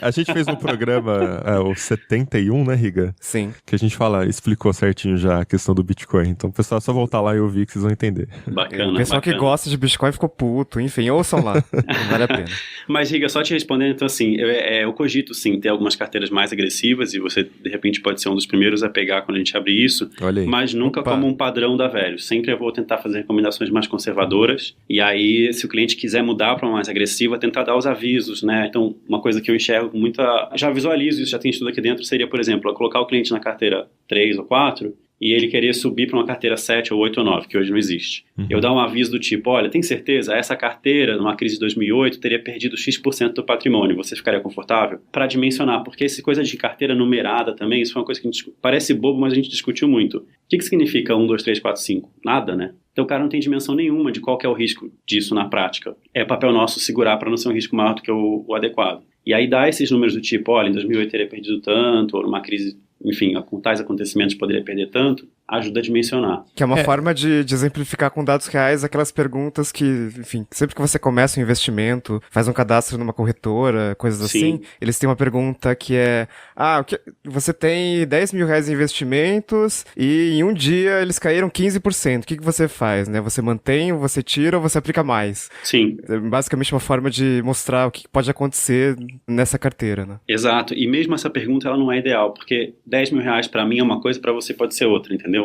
A gente fez um programa, o 71, né, Riga? Sim. Que a gente explicou certinho já a questão do Bitcoin. Então, o pessoal, é só voltar lá e ouvir que vocês vão entender. Bacana. O pessoal que gosta de Bitcoin ficou puto. Enfim, ouçam lá. Vale a pena. Mas, Riga, só te respondendo, então assim, eu cogito sim ter algumas carteiras mais agressivas e você, de repente, pode ser um dos primeiros a pegar quando a gente abrir isso. Olha aí. Mas nunca como um padrão da Velho. Sempre eu vou tentar fazer recomendações mais conservadoras. E aí, se o cliente quiser mudar para uma mais agressiva, tentar dar os avisos, né? Então, uma coisa que eu enxergo já visualizo isso, já tem estudo aqui dentro, seria, por exemplo, colocar o cliente na carteira 3 ou 4 e ele querer subir para uma carteira 7 ou 8 ou 9, que hoje não existe. Eu dar um aviso do tipo, olha, tem certeza? Essa carteira, numa crise de 2008, teria perdido X% do patrimônio. Você ficaria confortável? Para dimensionar, porque essa coisa de carteira numerada também, isso foi uma coisa que parece bobo, mas a gente discutiu muito. O que significa 1, 2, 3, 4, 5? Nada, né? Então o cara não tem dimensão nenhuma de qual que é o risco disso na prática. É papel nosso segurar para não ser um risco maior do que o adequado. E aí dá esses números do tipo, olha, em 2008 teria perdido tanto, ou numa crise, enfim, com tais acontecimentos poderia perder tanto, ajuda a dimensionar. Que é uma forma de exemplificar com dados reais aquelas perguntas que, enfim, sempre que você começa um investimento, faz um cadastro numa corretora, coisas assim, eles têm uma pergunta que é, você tem 10 mil reais em investimentos e em um dia eles caíram 15%, o que você faz, né? Você mantém, você tira ou você aplica mais? Sim. É basicamente uma forma de mostrar o que pode acontecer nessa carteira, né? Exato, e mesmo essa pergunta ela não é ideal, porque 10 mil reais para mim é uma coisa, para você pode ser outra, entendeu?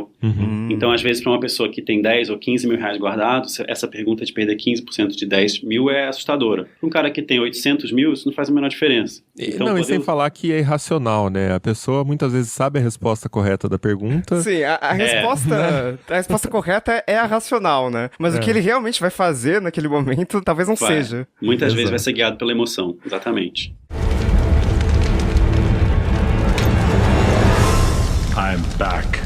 Então, às vezes, para uma pessoa que tem 10 ou 15 mil reais guardados, essa pergunta de perder 15% de 10 mil é assustadora. Um cara que tem 800 mil, isso não faz a menor diferença. Então, e sem falar que é irracional, né? A pessoa muitas vezes sabe a resposta correta da pergunta. Sim, a resposta correta é a racional, né? Mas o que ele realmente vai fazer naquele momento talvez não seja. Muitas vezes vai ser guiado pela emoção, exatamente. I'm back.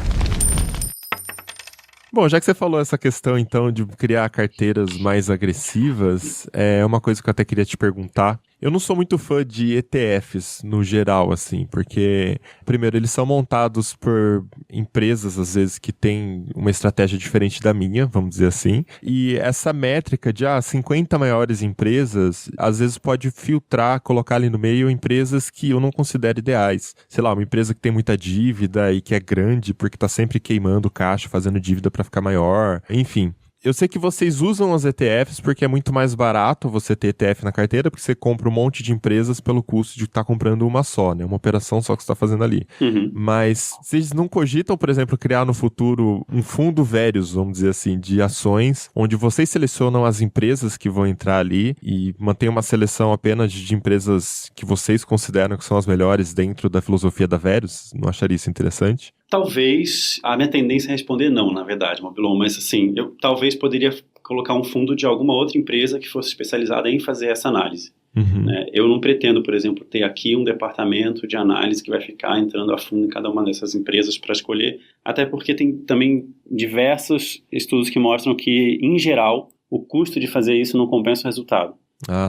Bom, já que você falou essa questão, então, de criar carteiras mais agressivas, é uma coisa que eu até queria te perguntar. Eu não sou muito fã de ETFs, no geral, assim, porque, primeiro, eles são montados por empresas, às vezes, que têm uma estratégia diferente da minha, vamos dizer assim, e essa métrica de, 50 maiores empresas, às vezes pode filtrar, colocar ali no meio empresas que eu não considero ideais. Sei lá, uma empresa que tem muita dívida e que é grande porque tá sempre queimando caixa, fazendo dívida para ficar maior, enfim. Eu sei que vocês usam as ETFs porque é muito mais barato você ter ETF na carteira, porque você compra um monte de empresas pelo custo de estar comprando uma só, né? Uma operação só que você está fazendo ali. Mas vocês não cogitam, por exemplo, criar no futuro um fundo Verius, vamos dizer assim, de ações, onde vocês selecionam as empresas que vão entrar ali e mantém uma seleção apenas de empresas que vocês consideram que são as melhores dentro da filosofia da Verius? Não acharia isso interessante? Talvez, a minha tendência é responder não, na verdade, Mobilon, mas assim, eu talvez poderia colocar um fundo de alguma outra empresa que fosse especializada em fazer essa análise. Né? Eu não pretendo, por exemplo, ter aqui um departamento de análise que vai ficar entrando a fundo em cada uma dessas empresas para escolher, até porque tem também diversos estudos que mostram que, em geral, o custo de fazer isso não compensa o resultado.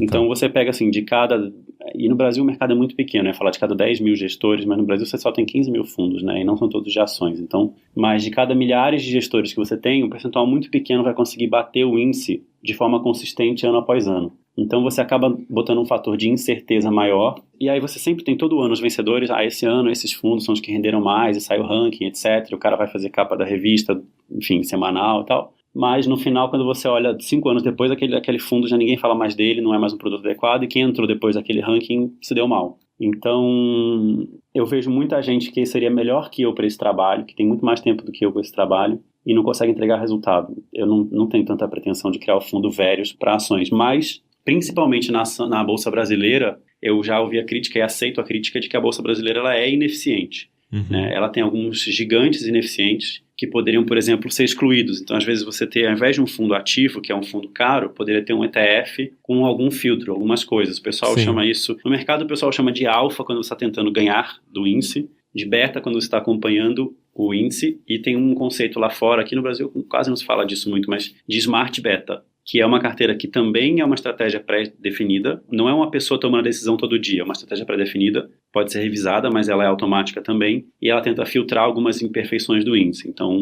Então você pega assim, de cada... E no Brasil o mercado é muito pequeno, né? Falar de cada 10 mil gestores, mas no Brasil você só tem 15 mil fundos, né? E não são todos de ações. Então, mas de cada milhares de gestores que você tem, um percentual muito pequeno vai conseguir bater o índice de forma consistente ano após ano. Então você acaba botando um fator de incerteza maior, e aí você sempre tem todo ano os vencedores, esse ano esses fundos são os que renderam mais, e sai o ranking, etc. O cara vai fazer capa da revista, enfim, semanal e tal. Mas no final, quando você olha 5 anos depois, aquele fundo já ninguém fala mais dele, não é mais um produto adequado, e quem entrou depois daquele ranking se deu mal. Então, eu vejo muita gente que seria melhor que eu para esse trabalho, que tem muito mais tempo do que eu para esse trabalho, e não consegue entregar resultado. Eu não tenho tanta pretensão de criar o fundo Verius para ações, mas, principalmente na Bolsa Brasileira, eu já ouvi a crítica e aceito a crítica de que a Bolsa Brasileira ela é ineficiente. Né? Ela tem alguns gigantes ineficientes, que poderiam, por exemplo, ser excluídos. Então, às vezes, você ter, ao invés de um fundo ativo, que é um fundo caro, poderia ter um ETF com algum filtro, algumas coisas. O pessoal chama isso... No mercado, o pessoal chama de alfa quando você está tentando ganhar do índice, de beta quando você está acompanhando o índice, e tem um conceito lá fora, aqui no Brasil quase não se fala disso muito, mas de smart beta, que é uma carteira que também é uma estratégia pré-definida, não é uma pessoa tomando a decisão todo dia, é uma estratégia pré-definida, pode ser revisada, mas ela é automática também, e ela tenta filtrar algumas imperfeições do índice. Então,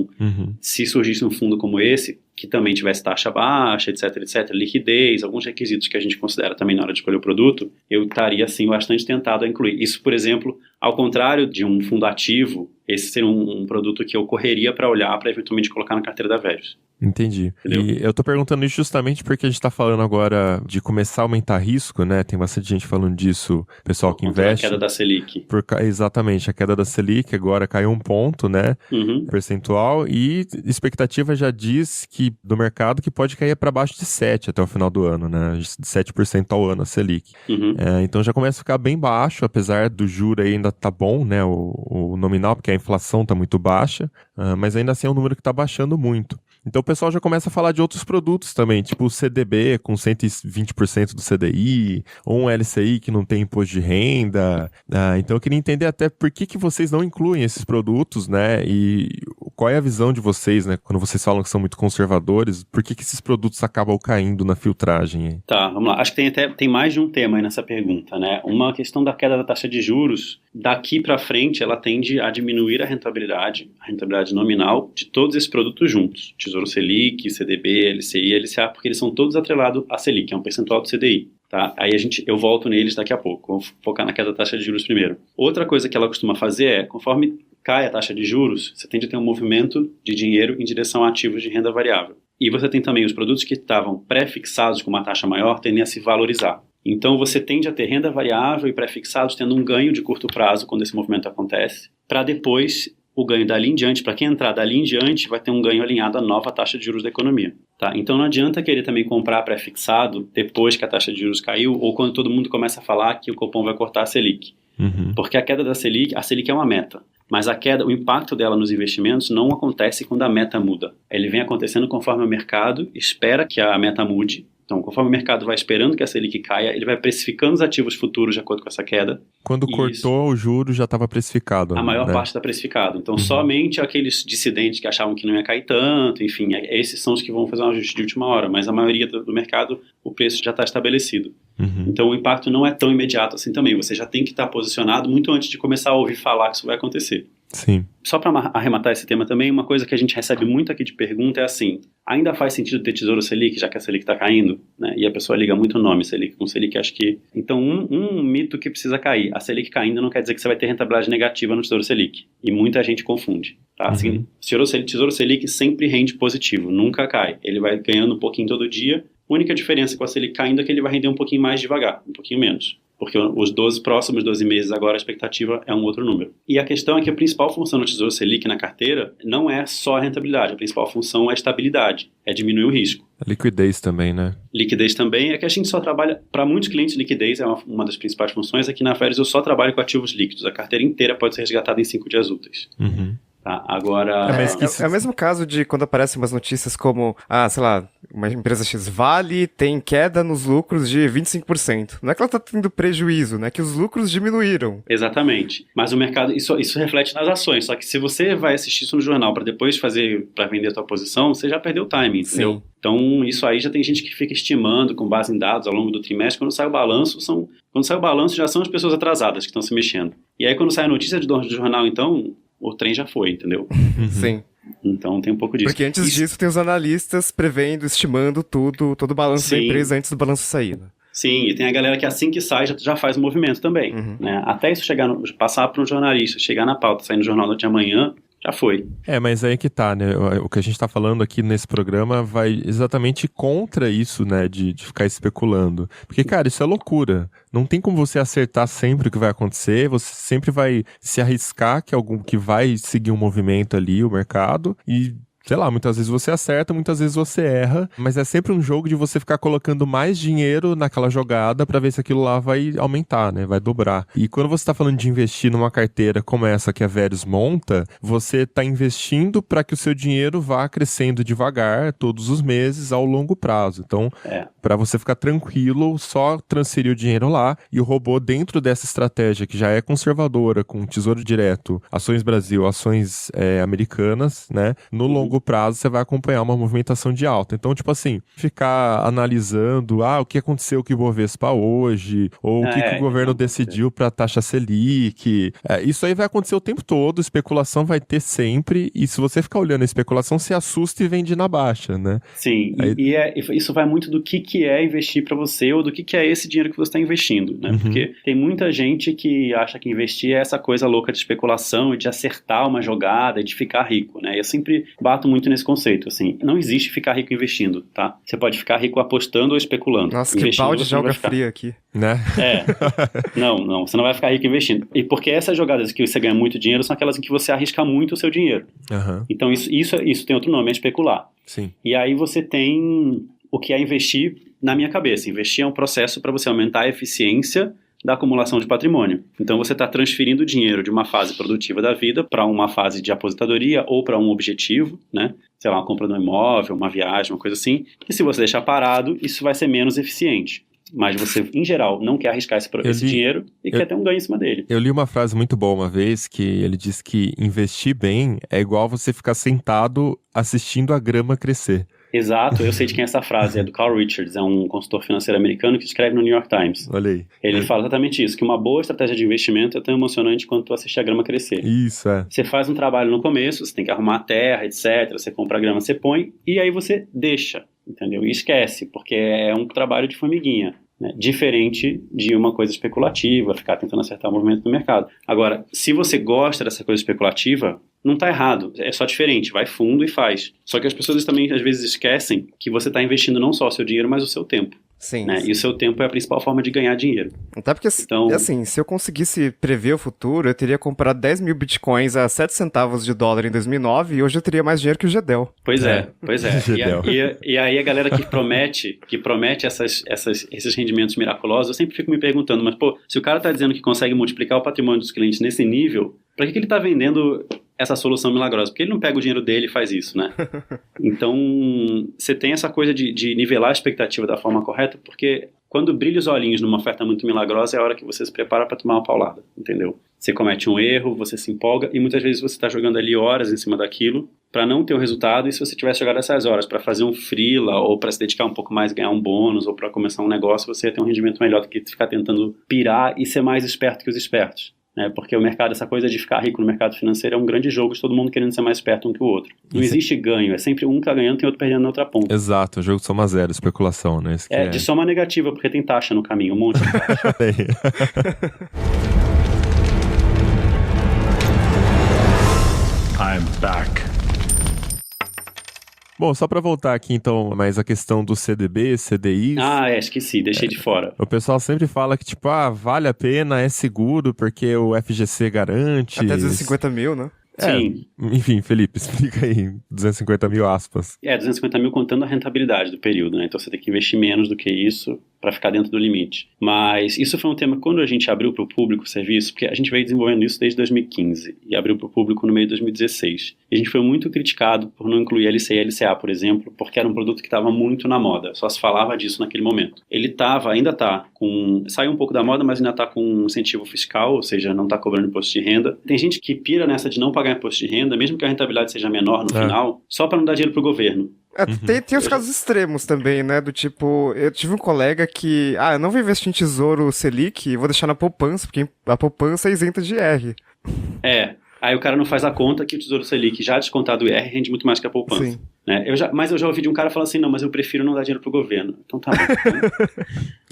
se surgisse um fundo como esse, que também tivesse taxa baixa, etc, liquidez, alguns requisitos que a gente considera também na hora de escolher o produto, eu estaria, assim, bastante tentado a incluir. Isso, por exemplo, ao contrário de um fundo ativo, esse seria um produto que eu correria para olhar, para eventualmente colocar na carteira da Veges. Entendi. Entendeu? E eu tô perguntando isso justamente porque a gente tá falando agora de começar a aumentar risco, né? Tem bastante gente falando disso, pessoal que investe. A queda da Selic. Exatamente, a queda da Selic agora caiu 1 ponto, né? Percentual, e expectativa já diz que do mercado que pode cair para baixo de 7 até o final do ano, né? De 7% ao ano a Selic. Então já começa a ficar bem baixo, apesar do juro aí ainda tá bom, né? O nominal, porque a inflação tá muito baixa, mas ainda assim é um número que tá baixando muito. Então o pessoal já começa a falar de outros produtos também, tipo o CDB com 120% do CDI, ou um LCI que não tem imposto de renda. Então eu queria entender até por que vocês não incluem esses produtos, né? E qual é a visão de vocês, né? Quando vocês falam que são muito conservadores, por que esses produtos acabam caindo na filtragem aí? Tá, vamos lá. Acho que tem mais de um tema aí nessa pergunta, né? Uma questão da queda da taxa de juros, daqui para frente ela tende a diminuir a rentabilidade nominal de todos esses produtos juntos. Tesouro Selic, CDB, LCI, LCA, porque eles são todos atrelados à Selic, é um percentual do CDI. Tá? Aí eu volto neles daqui a pouco, vou focar na queda da taxa de juros primeiro. Outra coisa que ela costuma fazer é, conforme cai a taxa de juros, você tende a ter um movimento de dinheiro em direção a ativos de renda variável. E você tem também os produtos que estavam pré-fixados com uma taxa maior, tendem a se valorizar. Então você tende a ter renda variável e pré-fixados tendo um ganho de curto prazo quando esse movimento acontece, para depois o ganho dali em diante, para quem entrar dali em diante, vai ter um ganho alinhado à nova taxa de juros da economia. Tá? Então não adianta querer também comprar pré-fixado depois que a taxa de juros caiu, ou quando todo mundo começa a falar que o Copom vai cortar a Selic. Porque a queda da Selic, a Selic é uma meta, mas o impacto dela nos investimentos não acontece quando a meta muda. Ele vem acontecendo conforme o mercado espera que a meta mude. Então, conforme o mercado vai esperando que a Selic caia, ele vai precificando os ativos futuros de acordo com essa queda. Quando cortou o juro, já estava precificado. A maior parte está precificado. Então, somente aqueles dissidentes que achavam que não ia cair tanto, enfim, esses são os que vão fazer um ajuste de última hora. Mas a maioria do mercado, o preço já está estabelecido. Então, o impacto não é tão imediato assim também. Você já tem que estar posicionado muito antes de começar a ouvir falar que isso vai acontecer. Sim. Só para arrematar esse tema também, uma coisa que a gente recebe muito aqui de pergunta é assim, ainda faz sentido ter Tesouro Selic, já que a Selic está caindo? Né? E a pessoa liga muito o nome Selic com Selic, acho que... Então, um mito que precisa cair, a Selic caindo não quer dizer que você vai ter rentabilidade negativa no Tesouro Selic. E muita gente confunde. Tá? Assim, Tesouro Selic sempre rende positivo, nunca cai. Ele vai ganhando um pouquinho todo dia. A única diferença com a Selic caindo é que ele vai render um pouquinho mais devagar, um pouquinho menos. Porque os próximos 12 meses agora a expectativa é um outro número. E a questão é que a principal função do Tesouro Selic na carteira não é só a rentabilidade, a principal função é a estabilidade, é diminuir o risco. A liquidez também, né? Liquidez também, é que a gente só trabalha, para muitos clientes, liquidez é uma das principais funções. Aqui na Veres eu só trabalho com ativos líquidos, a carteira inteira pode ser resgatada em 5 dias úteis. Tá, agora... É o mesmo caso de quando aparecem umas notícias como, sei lá, uma empresa X Vale tem queda nos lucros de 25%. Não é que ela está tendo prejuízo, né? É que os lucros diminuíram. Exatamente. Mas o mercado, isso reflete nas ações. Só que se você vai assistir isso no jornal para depois para vender a tua posição, você já perdeu o timing, entendeu? Sim. Então, isso aí já tem gente que fica estimando com base em dados ao longo do trimestre. Quando sai o balanço, já são as pessoas atrasadas que estão se mexendo. E aí, quando sai a notícia do jornal, então... o trem já foi, entendeu? Sim. Então tem um pouco disso. Porque antes disso tem os analistas prevendo, estimando todo o balanço da empresa antes do balanço sair. Né? Sim, e tem a galera que assim que sai já faz o movimento também. Né? Até isso passar para um jornalista, chegar na pauta, sair no jornal de amanhã, já foi. Mas aí que tá, né? O que a gente tá falando aqui nesse programa vai exatamente contra isso, né? De ficar especulando. Porque, cara, isso é loucura. Não tem como você acertar sempre o que vai acontecer, você sempre vai se arriscar que vai seguir um movimento ali, o mercado, e sei lá, muitas vezes você acerta, muitas vezes você erra, mas é sempre um jogo de você ficar colocando mais dinheiro naquela jogada pra ver se aquilo lá vai aumentar, né? Vai dobrar. E quando você tá falando de investir numa carteira como essa que a Verius monta, você tá investindo para que o seu dinheiro vá crescendo devagar todos os meses ao longo prazo. Então, para você ficar tranquilo, só transferir o dinheiro lá e o robô dentro dessa estratégia que já é conservadora, com Tesouro Direto, Ações Brasil, ações americanas, né? No longo prazo você vai acompanhar uma movimentação de alta. Então, tipo assim, ficar analisando, o que aconteceu com o Ibovespa hoje, ou o que o governo decidiu para a taxa Selic. Isso aí vai acontecer o tempo todo, especulação vai ter sempre, e se você ficar olhando a especulação, se assusta e vende na baixa, né? Sim, isso vai muito do que é investir para você, ou do que é esse dinheiro que você está investindo, né? Porque tem muita gente que acha que investir é essa coisa louca de especulação e de acertar uma jogada e de ficar rico, né? Eu sempre bato muito nesse conceito, assim, não existe ficar rico investindo, tá? Você pode ficar rico apostando ou especulando. Nossa, que balde de alga fria aqui. Né? Não, você não vai ficar rico investindo. E porque essas jogadas que você ganha muito dinheiro são aquelas em que você arrisca muito o seu dinheiro. Então isso tem outro nome, é especular. Sim. E aí você tem o que é investir na minha cabeça. Investir é um processo para você aumentar a eficiência da acumulação de patrimônio. Então você está transferindo dinheiro de uma fase produtiva da vida para uma fase de aposentadoria ou para um objetivo, né? Sei lá, uma compra de um imóvel, uma viagem, uma coisa assim. E se você deixar parado, isso vai ser menos eficiente. Mas você, em geral, não quer arriscar esse dinheiro e quer ter um ganho em cima dele. Eu li uma frase muito boa uma vez, que ele disse que investir bem é igual você ficar sentado assistindo a grama crescer. Exato, eu sei de quem é essa frase, é do Carl Richards, é um consultor financeiro americano que escreve no New York Times. Olha aí. Ele fala exatamente isso, que uma boa estratégia de investimento é tão emocionante quanto assistir a grama crescer. Isso, Você faz um trabalho no começo, você tem que arrumar a terra, etc, você compra a grama, você põe, e aí você deixa, entendeu? E esquece, porque é um trabalho de formiguinha. Né? Diferente de uma coisa especulativa, ficar tentando acertar o movimento do mercado. Agora, se você gosta dessa coisa especulativa, não está errado, é só diferente, vai fundo e faz. Só que as pessoas também às vezes esquecem que você está investindo não só o seu dinheiro, mas o seu tempo. Sim, né? sim. E o seu tempo é a principal forma de ganhar dinheiro. Até porque, Então, assim, se eu conseguisse prever o futuro, eu teria comprado 10 mil bitcoins a 7 centavos de dólar em 2009 e hoje eu teria mais dinheiro que o Gedel. Pois é. Gedel. E aí a galera que promete esses rendimentos miraculosos, eu sempre fico me perguntando, mas pô, se o cara tá dizendo que consegue multiplicar o patrimônio dos clientes nesse nível, pra que ele tá vendendo essa solução milagrosa? Porque ele não pega o dinheiro dele e faz isso, né? Então, você tem essa coisa de nivelar a expectativa da forma correta, porque quando brilha os olhinhos numa oferta muito milagrosa, é a hora que você se prepara para tomar uma paulada, entendeu? Você comete um erro, você se empolga, e muitas vezes você está jogando ali horas em cima daquilo para não ter o resultado, e se você tivesse jogado essas horas para fazer um freela, ou para se dedicar um pouco mais, ganhar um bônus, ou para começar um negócio, você ia ter um rendimento melhor do que ficar tentando pirar e ser mais esperto que os espertos. Porque o mercado, essa coisa de ficar rico no mercado financeiro é um grande jogo de todo mundo querendo ser mais esperto um que o outro. Não existe ganho, é sempre um que tá ganhando e tem outro perdendo na outra ponta. Exato, é um jogo de soma zero, especulação, né? De soma negativa, porque tem taxa no caminho, um monte de taxa. I'm back. Bom, só para voltar aqui então, mais a questão do CDB, CDI. Esqueci, deixei de fora. O pessoal sempre fala que tipo, vale a pena, é seguro porque o FGC garante. Até 250 mil, né? Sim. Enfim, Felipe, explica aí, 250 mil aspas. 250 mil contando a rentabilidade do período, né? Então você tem que investir menos do que isso para ficar dentro do limite. Mas isso foi um tema, quando a gente abriu para o público o serviço, porque a gente veio desenvolvendo isso desde 2015 e abriu para o público no meio de 2016. E a gente foi muito criticado por não incluir LCI e LCA, por exemplo, porque era um produto que estava muito na moda, só se falava disso naquele momento. Ele ainda está saiu um pouco da moda, mas ainda está com um incentivo fiscal, ou seja, não está cobrando imposto de renda. Tem gente que pira nessa de não pagar imposto de renda, mesmo que a rentabilidade seja menor no final, só para não dar dinheiro para o governo. Tem os casos extremos também, né? Do tipo, eu tive um colega que, eu não vou investir em tesouro Selic, vou deixar na poupança, porque a poupança é isenta de IR. Aí o cara não faz a conta que o Tesouro Selic, já descontado o IR, rende muito mais que a poupança. Sim. Né? Mas eu já ouvi de um cara falar assim, não, mas eu prefiro não dar dinheiro pro governo. Então tá bom. Né?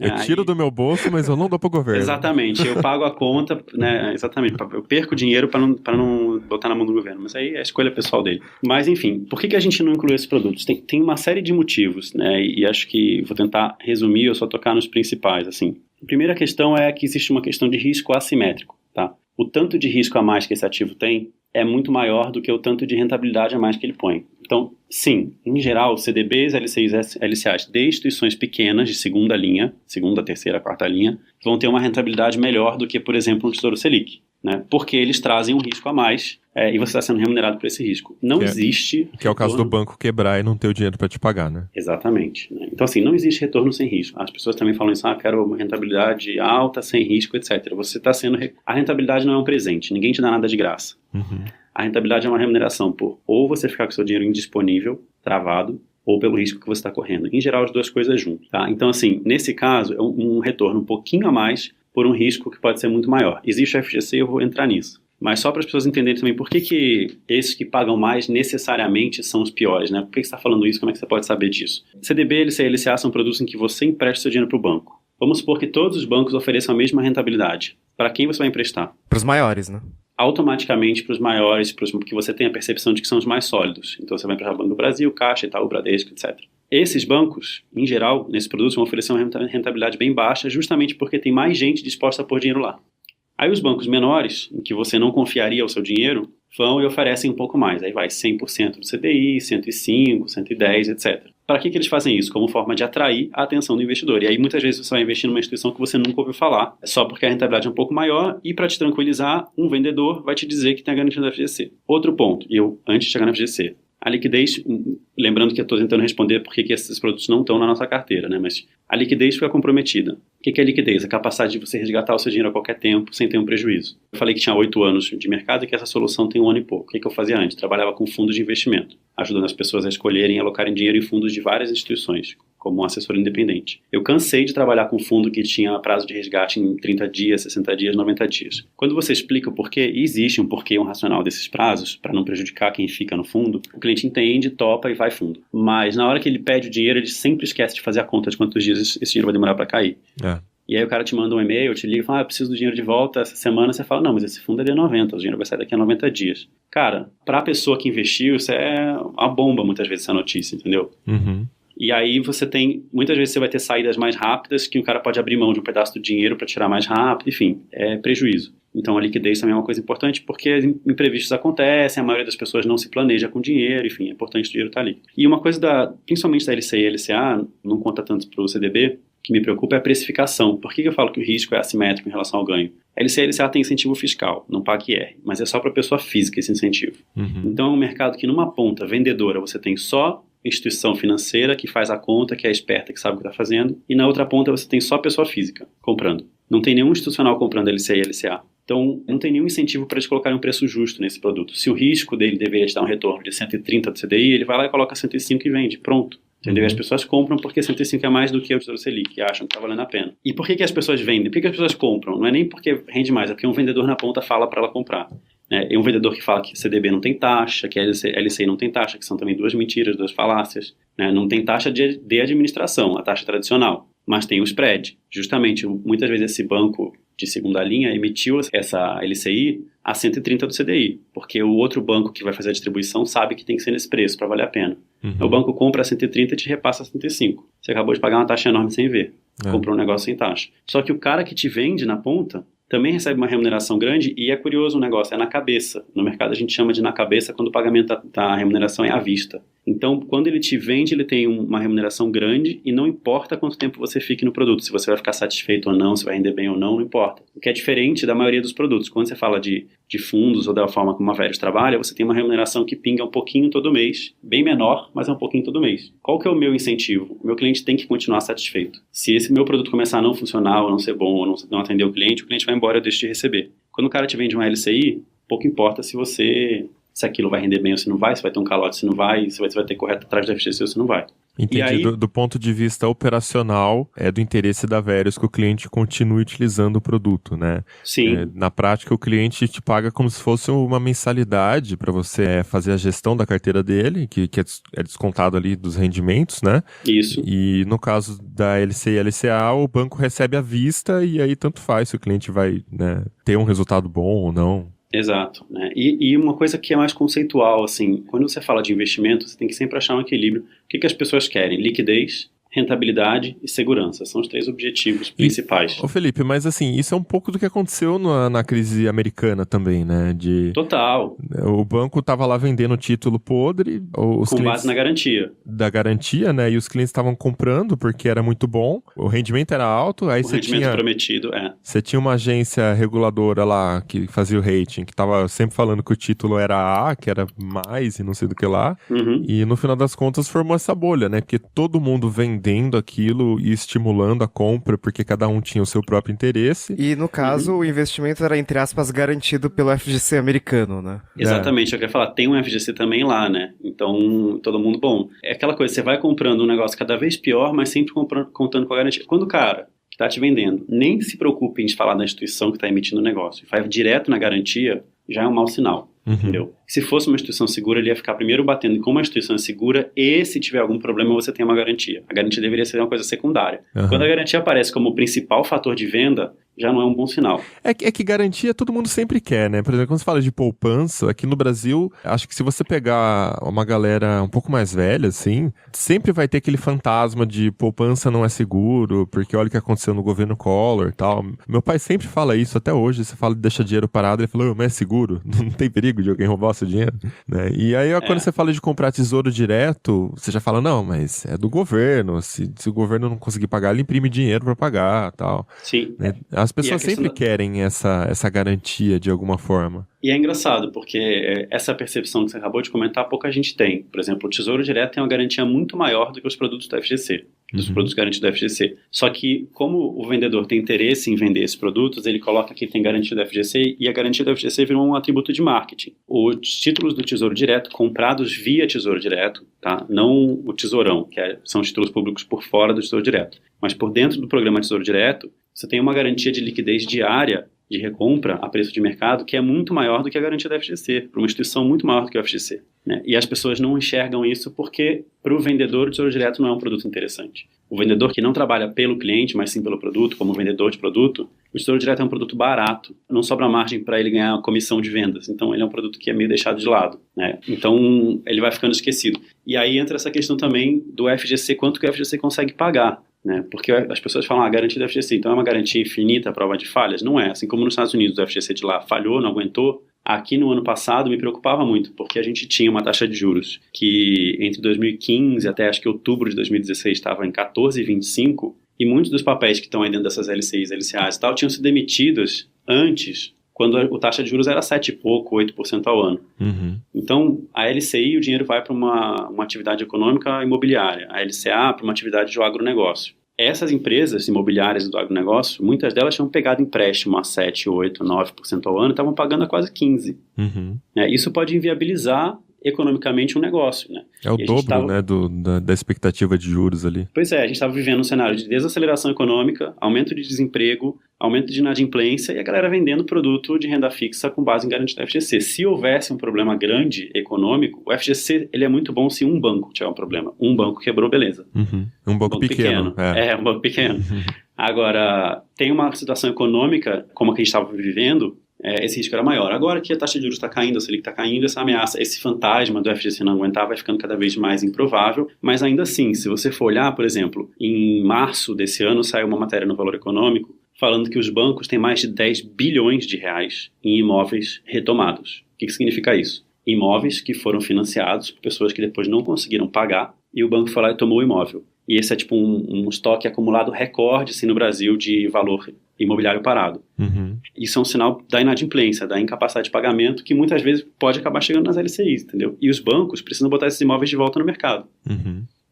Eu tiro do meu bolso, mas eu não dou pro governo. Exatamente, eu pago a conta, né? Exatamente, eu perco dinheiro para não botar na mão do governo, mas aí é a escolha pessoal dele. Mas enfim, por que a gente não inclui esses produtos? Tem uma série de motivos, né? E acho que vou tentar resumir ou só tocar nos principais, assim. A primeira questão é que existe uma questão de risco assimétrico. Tá? o tanto de risco a mais que esse ativo tem é muito maior do que o tanto de rentabilidade a mais que ele põe. Então, sim, em geral, CDBs, LCIs, LCAs de instituições pequenas, de segunda linha, segunda, terceira, quarta linha, vão ter uma rentabilidade melhor do que, por exemplo, um Tesouro Selic, né? Porque eles trazem um risco a mais e você está sendo remunerado por esse risco. Não existe... Que é o caso do banco quebrar e não ter o dinheiro para te pagar, né? Exatamente. Né? Então, assim, não existe retorno sem risco. As pessoas também falam isso, quero uma rentabilidade alta, sem risco, etc. Você está sendo... A rentabilidade não é um presente, ninguém te dá nada de graça. Uhum. A rentabilidade é uma remuneração por ou você ficar com seu dinheiro indisponível, travado, ou pelo risco que você está correndo. Em geral, as duas coisas juntas. Tá? Então, assim, nesse caso, é um retorno um pouquinho a mais por um risco que pode ser muito maior. Existe o FGC, eu vou entrar nisso. Mas só para as pessoas entenderem também por que esses que pagam mais necessariamente são os piores, né? Por que você está falando isso? Como é que você pode saber disso? CDB, LCA e LCA são produtos em que você empresta seu dinheiro para o banco. Vamos supor que todos os bancos ofereçam a mesma rentabilidade. Para quem você vai emprestar? Para os maiores, né? Automaticamente para os maiores, porque você tem a percepção de que são os mais sólidos. Então você vai emprestar o Banco do Brasil, Caixa, Itaú, Bradesco, etc. Esses bancos, em geral, nesses produtos, vão oferecer uma rentabilidade bem baixa, justamente porque tem mais gente disposta a pôr dinheiro lá. Aí os bancos menores, em que você não confiaria o seu dinheiro, vão e oferecem um pouco mais. Aí vai 100% do CDI, 105%, 110%, etc. Para que eles fazem isso? Como forma de atrair a atenção do investidor. E aí muitas vezes você vai investir numa instituição que você nunca ouviu falar, só porque a rentabilidade é um pouco maior, e para te tranquilizar, um vendedor vai te dizer que tem a garantia da FGC. Outro ponto, antes de chegar na FGC, a liquidez, lembrando que eu estou tentando responder por que esses produtos não estão na nossa carteira, né? Mas a liquidez fica comprometida. O que é liquidez? A capacidade de você resgatar o seu dinheiro a qualquer tempo sem ter um prejuízo. Eu falei que tinha 8 anos de mercado e que essa solução tem 1 ano e pouco. O que eu fazia antes? Trabalhava com fundos de investimento, ajudando as pessoas a escolherem e alocarem dinheiro em fundos de várias instituições, como um assessor independente. Eu cansei de trabalhar com fundo que tinha prazo de resgate em 30 dias, 60 dias, 90 dias. Quando você explica o porquê, e existe um porquê, um racional desses prazos, para não prejudicar quem fica no fundo, o cliente entende, topa e vai fundo. Mas na hora que ele pede o dinheiro, ele sempre esquece de fazer a conta de quantos dias esse dinheiro vai demorar para cair. E aí o cara te manda um e-mail, te liga e fala, eu preciso do dinheiro de volta essa semana. Você fala, não, mas esse fundo é de 90, o dinheiro vai sair daqui a 90 dias. Cara, para a pessoa que investiu, isso é uma bomba muitas vezes, essa notícia, entendeu? Uhum. E aí muitas vezes você vai ter saídas mais rápidas, que o cara pode abrir mão de um pedaço do dinheiro para tirar mais rápido, enfim, é prejuízo. Então a liquidez também é uma coisa importante, porque imprevistos acontecem, a maioria das pessoas não se planeja com dinheiro, enfim, é importante o dinheiro estar ali. E uma coisa, principalmente da LCI e LCA, não conta tanto para o CDB, que me preocupa é a precificação. Por que eu falo que o risco é assimétrico em relação ao ganho? A LCA e LCA tem incentivo fiscal, não paga IR, mas é só para a pessoa física esse incentivo. Uhum. Então é um mercado que numa ponta vendedora você tem só instituição financeira que faz a conta, que é esperta, que sabe o que está fazendo, e na outra ponta você tem só pessoa física comprando. Não tem nenhum institucional comprando LCA e LCA. Então, não tem nenhum incentivo para eles colocarem um preço justo nesse produto. Se o risco dele deveria te dar um retorno de 130 do CDI, ele vai lá e coloca 105 e vende. Pronto. Entendeu? E as pessoas compram porque 105 é mais do que o Tesouro Selic, e acham que está valendo a pena. E por que as pessoas vendem? Por que as pessoas compram? Não é nem porque rende mais, é porque um vendedor na ponta fala para ela comprar. É um vendedor que fala que CDB não tem taxa, que LCI não tem taxa, que são também duas mentiras, duas falácias. Né? Não tem taxa de administração, a taxa tradicional, mas tem o spread. Justamente, muitas vezes esse banco de segunda linha emitiu essa LCI a 130 do CDI, porque o outro banco que vai fazer a distribuição sabe que tem que ser nesse preço para valer a pena. Uhum. O banco compra a 130 e te repassa a 105. Você acabou de pagar uma taxa enorme sem ver. Comprou um negócio sem taxa. Só que o cara que te vende na ponta também recebe uma remuneração grande, e é curioso o negócio, é na cabeça. No mercado a gente chama de na cabeça quando o pagamento da remuneração é à vista. Então, quando ele te vende, ele tem uma remuneração grande, e não importa quanto tempo você fique no produto, se você vai ficar satisfeito ou não, se vai render bem ou não, não importa. O que é diferente da maioria dos produtos. Quando você fala de fundos ou da forma como a Verius trabalha, você tem uma remuneração que pinga um pouquinho todo mês, bem menor, mas é um pouquinho todo mês. Qual que é o meu incentivo? O meu cliente tem que continuar satisfeito. Se esse meu produto começar a não funcionar, ou não ser bom, ou não atender o cliente vai embora, eu deixo de receber. Quando o cara te vende uma LCI, pouco importa se aquilo vai render bem ou se não vai, se vai ter um calote se não vai, se vai ter correto atrás do FGC ou se não vai. Entendi. Aí, do ponto de vista operacional, é do interesse da Verius que o cliente continue utilizando o produto, né? Sim. Na prática, o cliente te paga como se fosse uma mensalidade para você fazer a gestão da carteira dele, que é descontado ali dos rendimentos, né? Isso. E no caso da LC e LCA, o banco recebe à vista e aí tanto faz se o cliente vai, né, ter um resultado bom ou não. Exato, né? E uma coisa que é mais conceitual, assim, quando você fala de investimento, você tem que sempre achar um equilíbrio. O que as pessoas querem? Liquidez, rentabilidade e segurança. São os 3 objetivos principais. Ô Felipe, mas assim, isso é um pouco do que aconteceu na crise americana também, né? Total. O banco tava lá vendendo título podre, os Com clientes base na garantia. da garantia, né? E os clientes estavam comprando porque era muito bom, o rendimento era alto, aí O rendimento prometido, você tinha uma agência reguladora lá que fazia o rating, que tava sempre falando que o título era A, que era mais e não sei do que lá. Uhum. E no final das contas formou essa bolha, né? Porque todo mundo vendendo aquilo e estimulando a compra, porque cada um tinha o seu próprio interesse. E no caso, o investimento era, entre aspas, garantido pelo FGC americano, né? Exatamente, eu queria falar, tem um FGC também lá, né? Então, todo mundo, bom, é aquela coisa, você vai comprando um negócio cada vez pior, mas sempre contando com a garantia. Quando o cara que está te vendendo nem se preocupe em te falar da instituição que está emitindo o negócio e vai direto na garantia, já é um mau sinal. Entendeu? Se fosse uma instituição segura, ele ia ficar primeiro batendo em como a instituição é segura e se tiver algum problema você tem uma garantia. A garantia deveria ser uma coisa secundária. Quando a garantia aparece como o principal fator de venda, já não é um bom sinal. É que garantia todo mundo sempre quer, né? Por exemplo, quando você fala de poupança, aqui no Brasil, acho que se você pegar uma galera um pouco mais velha, assim, sempre vai ter aquele fantasma de poupança não é seguro, porque olha o que aconteceu no governo Collor e tal. Meu pai sempre fala isso, até hoje, você fala de deixar dinheiro parado, ele falou, mas é seguro? Não tem perigo de alguém roubar o seu dinheiro? Né? E aí, quando você fala de comprar tesouro direto, você já fala, não, mas é do governo, se o governo não conseguir pagar, ele imprime dinheiro pra pagar e tal. Sim. Né? As pessoas sempre querem essa garantia de alguma forma. E é engraçado, porque essa percepção que você acabou de comentar, pouca gente tem. Por exemplo, o Tesouro Direto tem uma garantia muito maior do que os produtos do FGC, dos produtos garantidos do FGC. Só que, como o vendedor tem interesse em vender esses produtos, ele coloca que tem garantia do FGC e a garantia do FGC virou um atributo de marketing. Os títulos do Tesouro Direto, comprados via Tesouro Direto, tá? Não o Tesourão, são os títulos públicos por fora do Tesouro Direto, mas por dentro do programa Tesouro Direto, você tem uma garantia de liquidez diária de recompra a preço de mercado que é muito maior do que a garantia da FGC, para uma instituição muito maior do que o FGC. Né? E as pessoas não enxergam isso porque, para o vendedor, o Tesouro Direto não é um produto interessante. O vendedor que não trabalha pelo cliente, mas sim pelo produto, como vendedor de produto, o Tesouro Direto é um produto barato, não sobra margem para ele ganhar comissão de vendas. Então, ele é um produto que é meio deixado de lado. Né? Então, ele vai ficando esquecido. E aí entra essa questão também do FGC, quanto que o FGC consegue pagar. Né? Porque as pessoas falam, garantia do FGC, então é uma garantia infinita à prova de falhas? Não é. Assim como nos Estados Unidos o FGC de lá falhou, não aguentou, aqui no ano passado me preocupava muito, porque a gente tinha uma taxa de juros que entre 2015 até acho que outubro de 2016 estava em 14,25 e muitos dos papéis que estão aí dentro dessas LCIs, LCAs e tal, tinham sido emitidos antes, quando a taxa de juros era 7 e pouco, 8% ao ano. Então, a LCI, o dinheiro vai para uma atividade econômica imobiliária, a LCA para uma atividade de agronegócio. Essas empresas imobiliárias do agronegócio, muitas delas tinham pegado empréstimo a 7, 8, 9% ao ano e estavam pagando a quase 15%. Isso pode inviabilizar economicamente um negócio, né? É o dobro, né, da expectativa de juros ali. Pois é, a gente estava vivendo um cenário de desaceleração econômica, aumento de desemprego, aumento de inadimplência e a galera vendendo produto de renda fixa com base em garantia do FGC. Se houvesse um problema grande econômico, o FGC ele é muito bom se um banco tiver um problema. Um banco quebrou, beleza. Um banco pequeno. Um banco pequeno. Agora, tem uma situação econômica, como a que a gente estava vivendo, esse risco era maior. Agora que a taxa de juros está caindo, a Selic está caindo, essa ameaça, esse fantasma do FGC não aguentar vai ficando cada vez mais improvável, mas ainda assim, se você for olhar, por exemplo, em março desse ano saiu uma matéria no Valor Econômico falando que os bancos têm mais de 10 bilhões de reais em imóveis retomados. O que significa isso? Imóveis que foram financiados por pessoas que depois não conseguiram pagar e o banco foi lá e tomou o imóvel. E esse é tipo um estoque acumulado recorde assim, no Brasil de valor imobiliário parado. Isso é um sinal da inadimplência, da incapacidade de pagamento que muitas vezes pode acabar chegando nas LCIs, entendeu? E os bancos precisam botar esses imóveis de volta no mercado.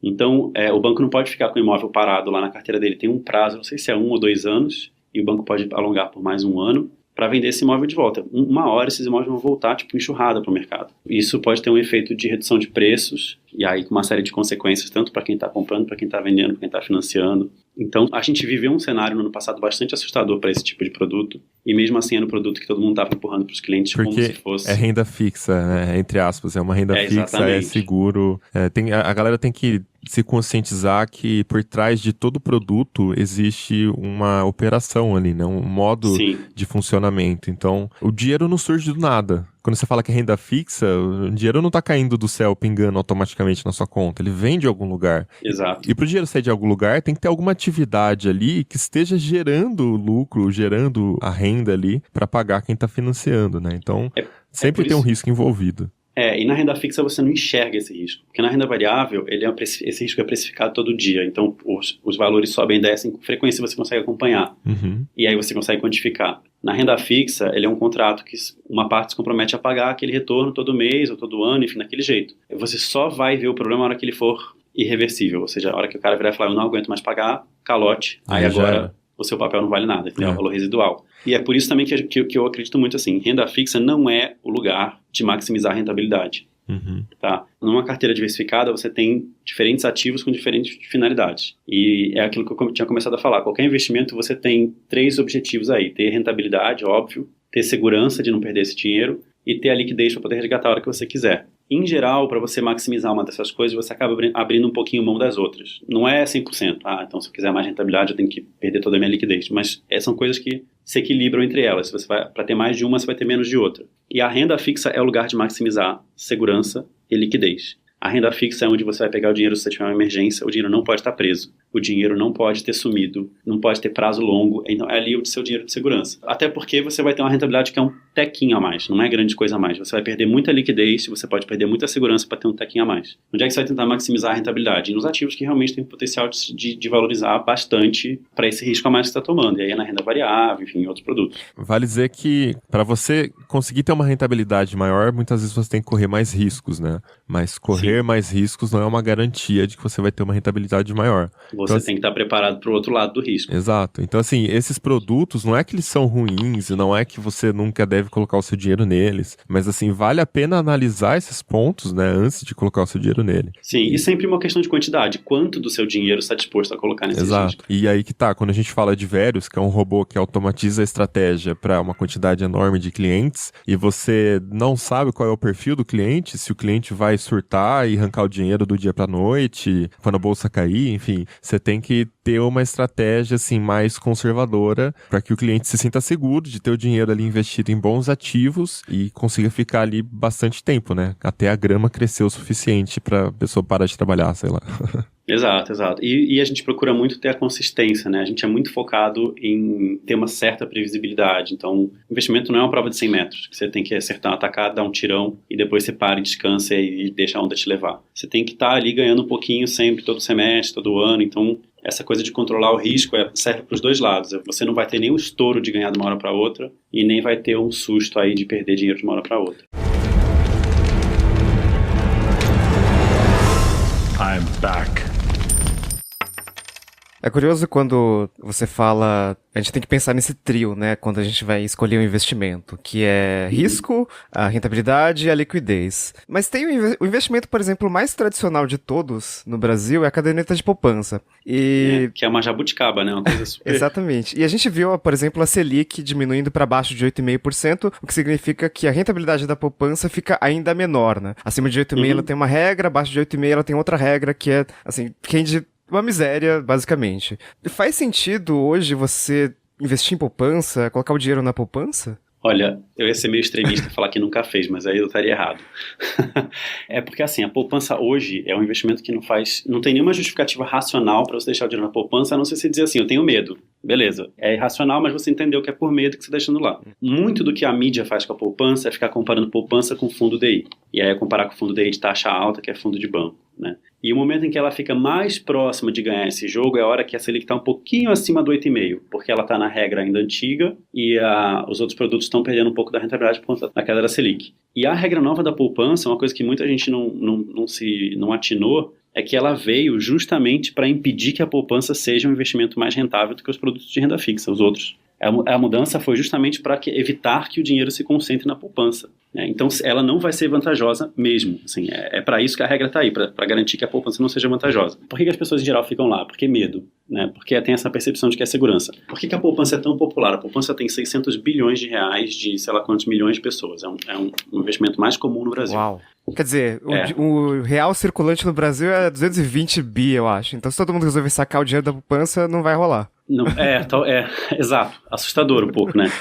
Então, o banco não pode ficar com o imóvel parado lá na carteira dele. Tem um prazo, não sei se é 1 ou 2 anos, e o banco pode alongar por mais 1 ano para vender esse imóvel de volta. Uma hora esses imóveis vão voltar, tipo, enxurrada para o mercado. Isso pode ter um efeito de redução de preços, e aí com uma série de consequências, tanto para quem está comprando, para quem está vendendo, para quem está financiando. Então, a gente viveu um cenário no ano passado bastante assustador para esse tipo de produto, e mesmo assim era um produto que todo mundo estava empurrando para os clientes porque como se fosse... é renda fixa, né? Entre aspas, é uma renda fixa, exatamente. É seguro. A galera tem que se conscientizar que por trás de todo produto existe uma operação ali, né? Um modo de funcionamento. Então, o dinheiro não surge do nada. quando você fala que é renda fixa, o dinheiro não tá caindo do céu pingando automaticamente na sua conta, ele vem de algum lugar. Exato. E pro dinheiro sair de algum lugar, tem que ter alguma atividade ali que esteja gerando lucro, gerando a renda ali para pagar quem tá financiando, né? Então, sempre tem um risco envolvido. E na renda fixa você não enxerga esse risco, porque na renda variável esse risco é precificado todo dia, então os valores sobem e descem com frequência, você consegue acompanhar, e aí você consegue quantificar. Na renda fixa, ele é um contrato que uma parte se compromete a pagar aquele retorno todo mês ou todo ano, enfim, daquele jeito. Você só vai ver o problema na hora que ele for irreversível, ou seja, a hora que o cara virar e falar, eu não aguento mais pagar, calote, aí agora o seu papel não vale nada, entendeu? É o valor residual. E é por isso também que eu acredito muito assim, renda fixa não é o lugar de maximizar a rentabilidade. Tá? Numa carteira diversificada, você tem diferentes ativos com diferentes finalidades. E é aquilo que eu tinha começado a falar. Qualquer investimento, você tem 3 objetivos aí. Ter rentabilidade, óbvio. Ter segurança de não perder esse dinheiro. E ter a liquidez para poder resgatar a hora que você quiser. Em geral, para você maximizar uma dessas coisas, você acaba abrindo um pouquinho mão das outras. Não é 100%. Então se eu quiser mais rentabilidade, eu tenho que perder toda a minha liquidez. Mas são coisas que se equilibram entre elas. Para ter mais de uma, você vai ter menos de outra. E a renda fixa é o lugar de maximizar segurança e liquidez. A renda fixa é onde você vai pegar o dinheiro se você tiver uma emergência, o dinheiro não pode estar preso, o dinheiro não pode ter sumido, não pode ter prazo longo, então é ali o seu dinheiro de segurança. Até porque você vai ter uma rentabilidade que é um tequinho a mais, não é grande coisa a mais. Você vai perder muita liquidez, você pode perder muita segurança para ter um tequinho a mais. Onde é que você vai tentar maximizar a rentabilidade? Nos ativos que realmente têm potencial de valorizar bastante para esse risco a mais que você está tomando. E aí é na renda variável, enfim, em outros produtos. Vale dizer que para você conseguir ter uma rentabilidade maior, muitas vezes você tem que correr mais riscos, né? Mas correr mais riscos não é uma garantia de que você vai ter uma rentabilidade maior. Você tem que estar preparado para o outro lado do risco. Exato. Então, assim, esses produtos, não é que eles são ruins, não é que você nunca deve colocar o seu dinheiro neles, mas, assim, vale a pena analisar esses pontos, né, antes de colocar o seu dinheiro nele. Sim, e sempre uma questão de quantidade. Quanto do seu dinheiro está disposto a colocar nesse risco? Exato. E aí que tá, quando a gente fala de Verius, que é um robô que automatiza a estratégia para uma quantidade enorme de clientes, e você não sabe qual é o perfil do cliente, se o cliente vai surtar e arrancar o dinheiro do dia pra noite, quando a bolsa cair, enfim, você tem que ter uma estratégia assim mais conservadora para que o cliente se sinta seguro de ter o dinheiro ali investido em bons ativos e consiga ficar ali bastante tempo, né? Até a grama crescer o suficiente para a pessoa parar de trabalhar, sei lá. Exato. E a gente procura muito ter a consistência, né? A gente é muito focado em ter uma certa previsibilidade. Então, investimento não é uma prova de 100 metros, que você tem que acertar, atacar, dar um tirão e depois você para e descansa e deixa a onda te levar. Você tem que estar ali ganhando um pouquinho sempre, todo semestre, todo ano. Então, essa coisa de controlar o risco serve para os dois lados. Você não vai ter nenhum estouro de ganhar de uma hora para outra e nem vai ter um susto aí de perder dinheiro de uma hora para outra. I'm back. É curioso quando você fala... A gente tem que pensar nesse trio, né? Quando a gente vai escolher um investimento, que é risco, a rentabilidade e a liquidez. Mas tem o investimento, por exemplo, mais tradicional de todos no Brasil é a caderneta de poupança. Que é uma jabuticaba, né? Uma coisa super... Exatamente. E a gente viu, por exemplo, a Selic diminuindo para baixo de 8,5%, o que significa que a rentabilidade da poupança fica ainda menor, né? Acima de 8,5% ela tem uma regra, abaixo de 8,5% ela tem outra regra, que é, assim, rende uma miséria, basicamente. Faz sentido hoje você investir em poupança, colocar o dinheiro na poupança? Olha, eu ia ser meio extremista e falar que nunca fez, mas aí eu estaria errado. É porque assim, a poupança hoje é um investimento que não tem nenhuma justificativa racional para você deixar o dinheiro na poupança, a não ser você dizer assim, eu tenho medo. Beleza, é irracional, mas você entendeu que é por medo que você está deixando lá. Muito do que a mídia faz com a poupança é ficar comparando poupança com fundo DI. E aí é comparar com o fundo DI de taxa alta, que é fundo de banco, né? E o momento em que ela fica mais próxima de ganhar esse jogo é a hora que a Selic está um pouquinho acima do 8,5%, porque ela está na regra ainda antiga e os outros produtos estão perdendo um pouco da rentabilidade por conta da queda da Selic. E a regra nova da poupança, uma coisa que muita gente não atinou, é que ela veio justamente para impedir que a poupança seja um investimento mais rentável do que os produtos de renda fixa, os outros. A mudança foi justamente para evitar que o dinheiro se concentre na poupança, né? Então, ela não vai ser vantajosa mesmo. Assim, é para isso que a regra está aí, para garantir que a poupança não seja vantajosa. Por que as pessoas em geral ficam lá? Porque medo, né? Porque tem essa percepção de que é segurança. Por que a poupança é tão popular? A poupança tem 600 bilhões de reais de sei lá quantos milhões de pessoas. É um investimento mais comum no Brasil. Uau! Quer dizer, o real circulante no Brasil é 220 bi, eu acho. Então, se todo mundo resolver sacar o dinheiro da poupança, não vai rolar. Não, exato. Assustador um pouco, né?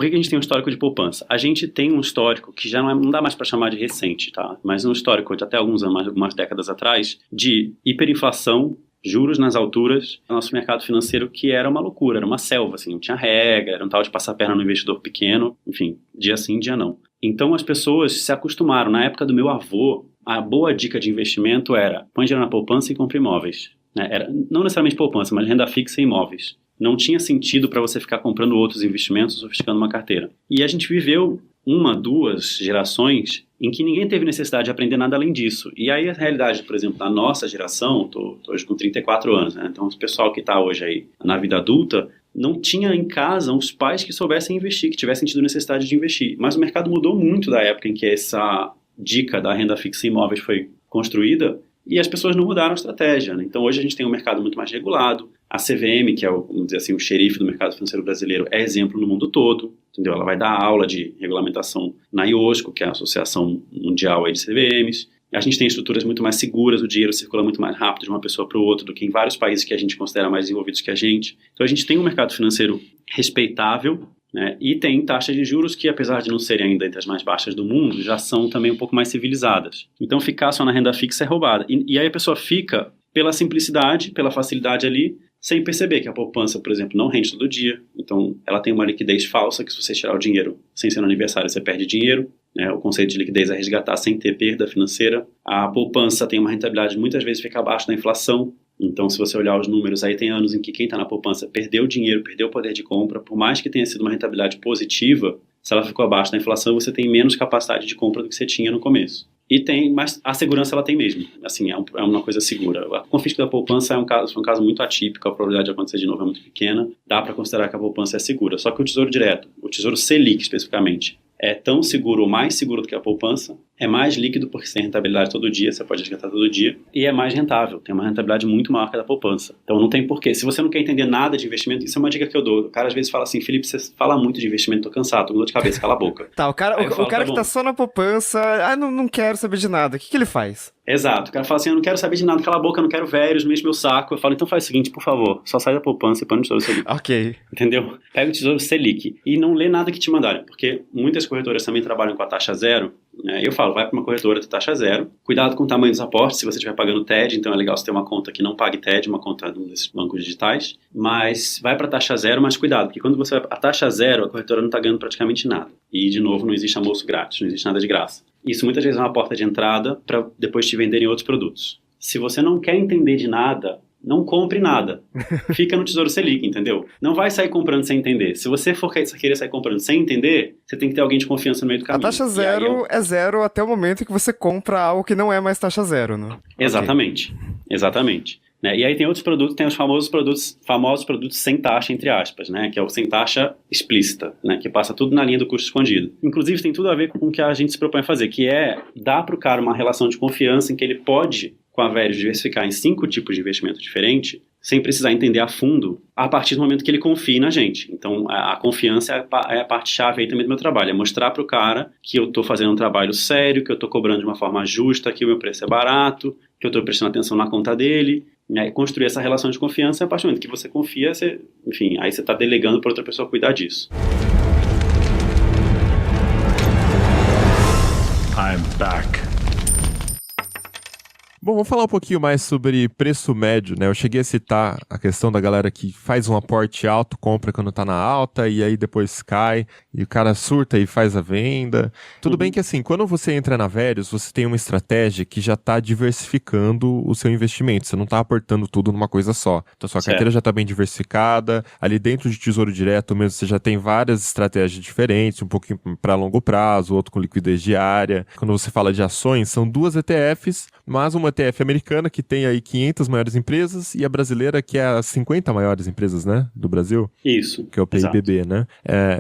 Por que a gente tem um histórico de poupança? A gente tem um histórico que já não dá mais para chamar de recente, tá? Mas um histórico de até algumas décadas atrás de hiperinflação, juros nas alturas, do nosso mercado financeiro, que era uma loucura, era uma selva, assim, não tinha regra, era um tal de passar a perna no investidor pequeno, enfim, dia sim, dia não. Então as pessoas se acostumaram. Na época do meu avô, a boa dica de investimento era põe dinheiro na poupança e compre imóveis. Né? Era, não necessariamente poupança, mas renda fixa e imóveis. Não tinha sentido para você ficar comprando outros investimentos ou sofisticando uma carteira. E a gente viveu 1, 2 gerações em que ninguém teve necessidade de aprender nada além disso. E aí a realidade, por exemplo, da nossa geração, tô hoje com 34 anos, né? Então o pessoal que está hoje aí na vida adulta, não tinha em casa os pais que soubessem investir, que tivessem tido necessidade de investir. Mas o mercado mudou muito da época em que essa dica da renda fixa em imóveis foi construída, e as pessoas não mudaram a estratégia. Né? Então hoje a gente tem um mercado muito mais regulado. A CVM, que é vamos dizer assim, o xerife do mercado financeiro brasileiro, é exemplo no mundo todo. Entendeu? Ela vai dar aula de regulamentação na IOSCO, que é a Associação Mundial aí de CVMs. A gente tem estruturas muito mais seguras, o dinheiro circula muito mais rápido de uma pessoa para o outro do que em vários países que a gente considera mais desenvolvidos que a gente. Então a gente tem um mercado financeiro respeitável, né? E tem taxas de juros que, apesar de não serem ainda entre as mais baixas do mundo, já são também um pouco mais civilizadas. Então ficar só na renda fixa é roubada. E aí a pessoa fica pela simplicidade, pela facilidade ali, sem perceber que a poupança, por exemplo, não rende todo dia. Então ela tem uma liquidez falsa, que se você tirar o dinheiro sem ser no aniversário, você perde dinheiro. O conceito de liquidez é resgatar sem ter perda financeira. A poupança tem uma rentabilidade muitas vezes fica abaixo da inflação. Então, se você olhar os números, aí tem anos em que quem está na poupança perdeu dinheiro, perdeu o poder de compra. Por mais que tenha sido uma rentabilidade positiva, se ela ficou abaixo da inflação, você tem menos capacidade de compra do que você tinha no começo. Mas a segurança ela tem mesmo. Assim, é uma coisa segura. A confisco da poupança foi um caso muito atípico, a probabilidade de acontecer de novo é muito pequena. Dá para considerar que a poupança é segura. Só que o Tesouro Direto, o Tesouro Selic especificamente, é tão seguro ou mais seguro do que a poupança, é mais líquido porque você tem rentabilidade todo dia, você pode resgatar todo dia, e é mais rentável, tem uma rentabilidade muito maior que a da poupança. Então não tem porquê. Se você não quer entender nada de investimento, isso é uma dica que eu dou. O cara às vezes fala assim, Felipe, você fala muito de investimento, tô cansado, tô com dor de cabeça, cala a boca. Tá, o cara Tá que tá só na poupança, não quero saber de nada, o que ele faz? Exato, o cara fala assim, eu não quero saber de nada, cala a boca, eu não quero velhos, não enche meu saco. Eu falo, então faz o seguinte, por favor, só sai da poupança e põe no Tesouro Selic. Ok. Entendeu? Pega o Tesouro Selic e não lê nada que te mandarem, porque muitas corretoras também trabalham com a taxa zero. Eu falo, vai para uma corretora de taxa zero, cuidado com o tamanho dos aportes, se você estiver pagando TED, então é legal você ter uma conta que não pague TED, uma conta de um desses bancos digitais, mas vai para a taxa zero, mas cuidado, porque quando você vai para a taxa zero, a corretora não está ganhando praticamente nada. E, de novo, não existe almoço grátis, não existe nada de graça. Isso muitas vezes é uma porta de entrada para depois te venderem outros produtos. Se você não quer entender de nada, não compre nada. Fica no Tesouro Selic, entendeu? Não vai sair comprando sem entender. Se você for querer sair comprando sem entender, você tem que ter alguém de confiança no meio do caminho. A taxa zero é zero até o momento que você compra algo que não é mais taxa zero, né? Exatamente. Okay. Exatamente. E aí tem outros produtos, tem os famosos produtos sem taxa, entre aspas, né? Que é o sem taxa explícita, né? Que passa tudo na linha do custo escondido. Inclusive tem tudo a ver com o que a gente se propõe a fazer, que é dar para o cara uma relação de confiança em que ele pode, com a Verius, diversificar em 5 tipos de investimento diferentes, sem precisar entender a fundo, a partir do momento que ele confie na gente. Então, a confiança é a parte-chave aí também do meu trabalho, é mostrar para o cara que eu estou fazendo um trabalho sério, que eu estou cobrando de uma forma justa, que o meu preço é barato, que eu estou prestando atenção na conta dele, e construir essa relação de confiança, a partir do momento que você confia, aí você está delegando para outra pessoa cuidar disso. I'm back. Bom, vamos falar um pouquinho mais sobre preço médio, né? Eu cheguei a citar a questão da galera que faz um aporte alto, compra quando tá na alta e aí depois cai e o cara surta e faz a venda. Tudo bem que assim, quando você entra na Verius, você tem uma estratégia que já tá diversificando o seu investimento. Você não tá aportando tudo numa coisa só. Então sua carteira já tá bem diversificada. Ali dentro de Tesouro Direto mesmo, você já tem várias estratégias diferentes, um pouquinho para longo prazo, outro com liquidez diária. Quando você fala de ações, são 2 ETFs, mas uma ETF americana que tem aí 500 maiores empresas e a brasileira que é as 50 maiores empresas, né, do Brasil. Isso. Que é o PIBB, exato, né?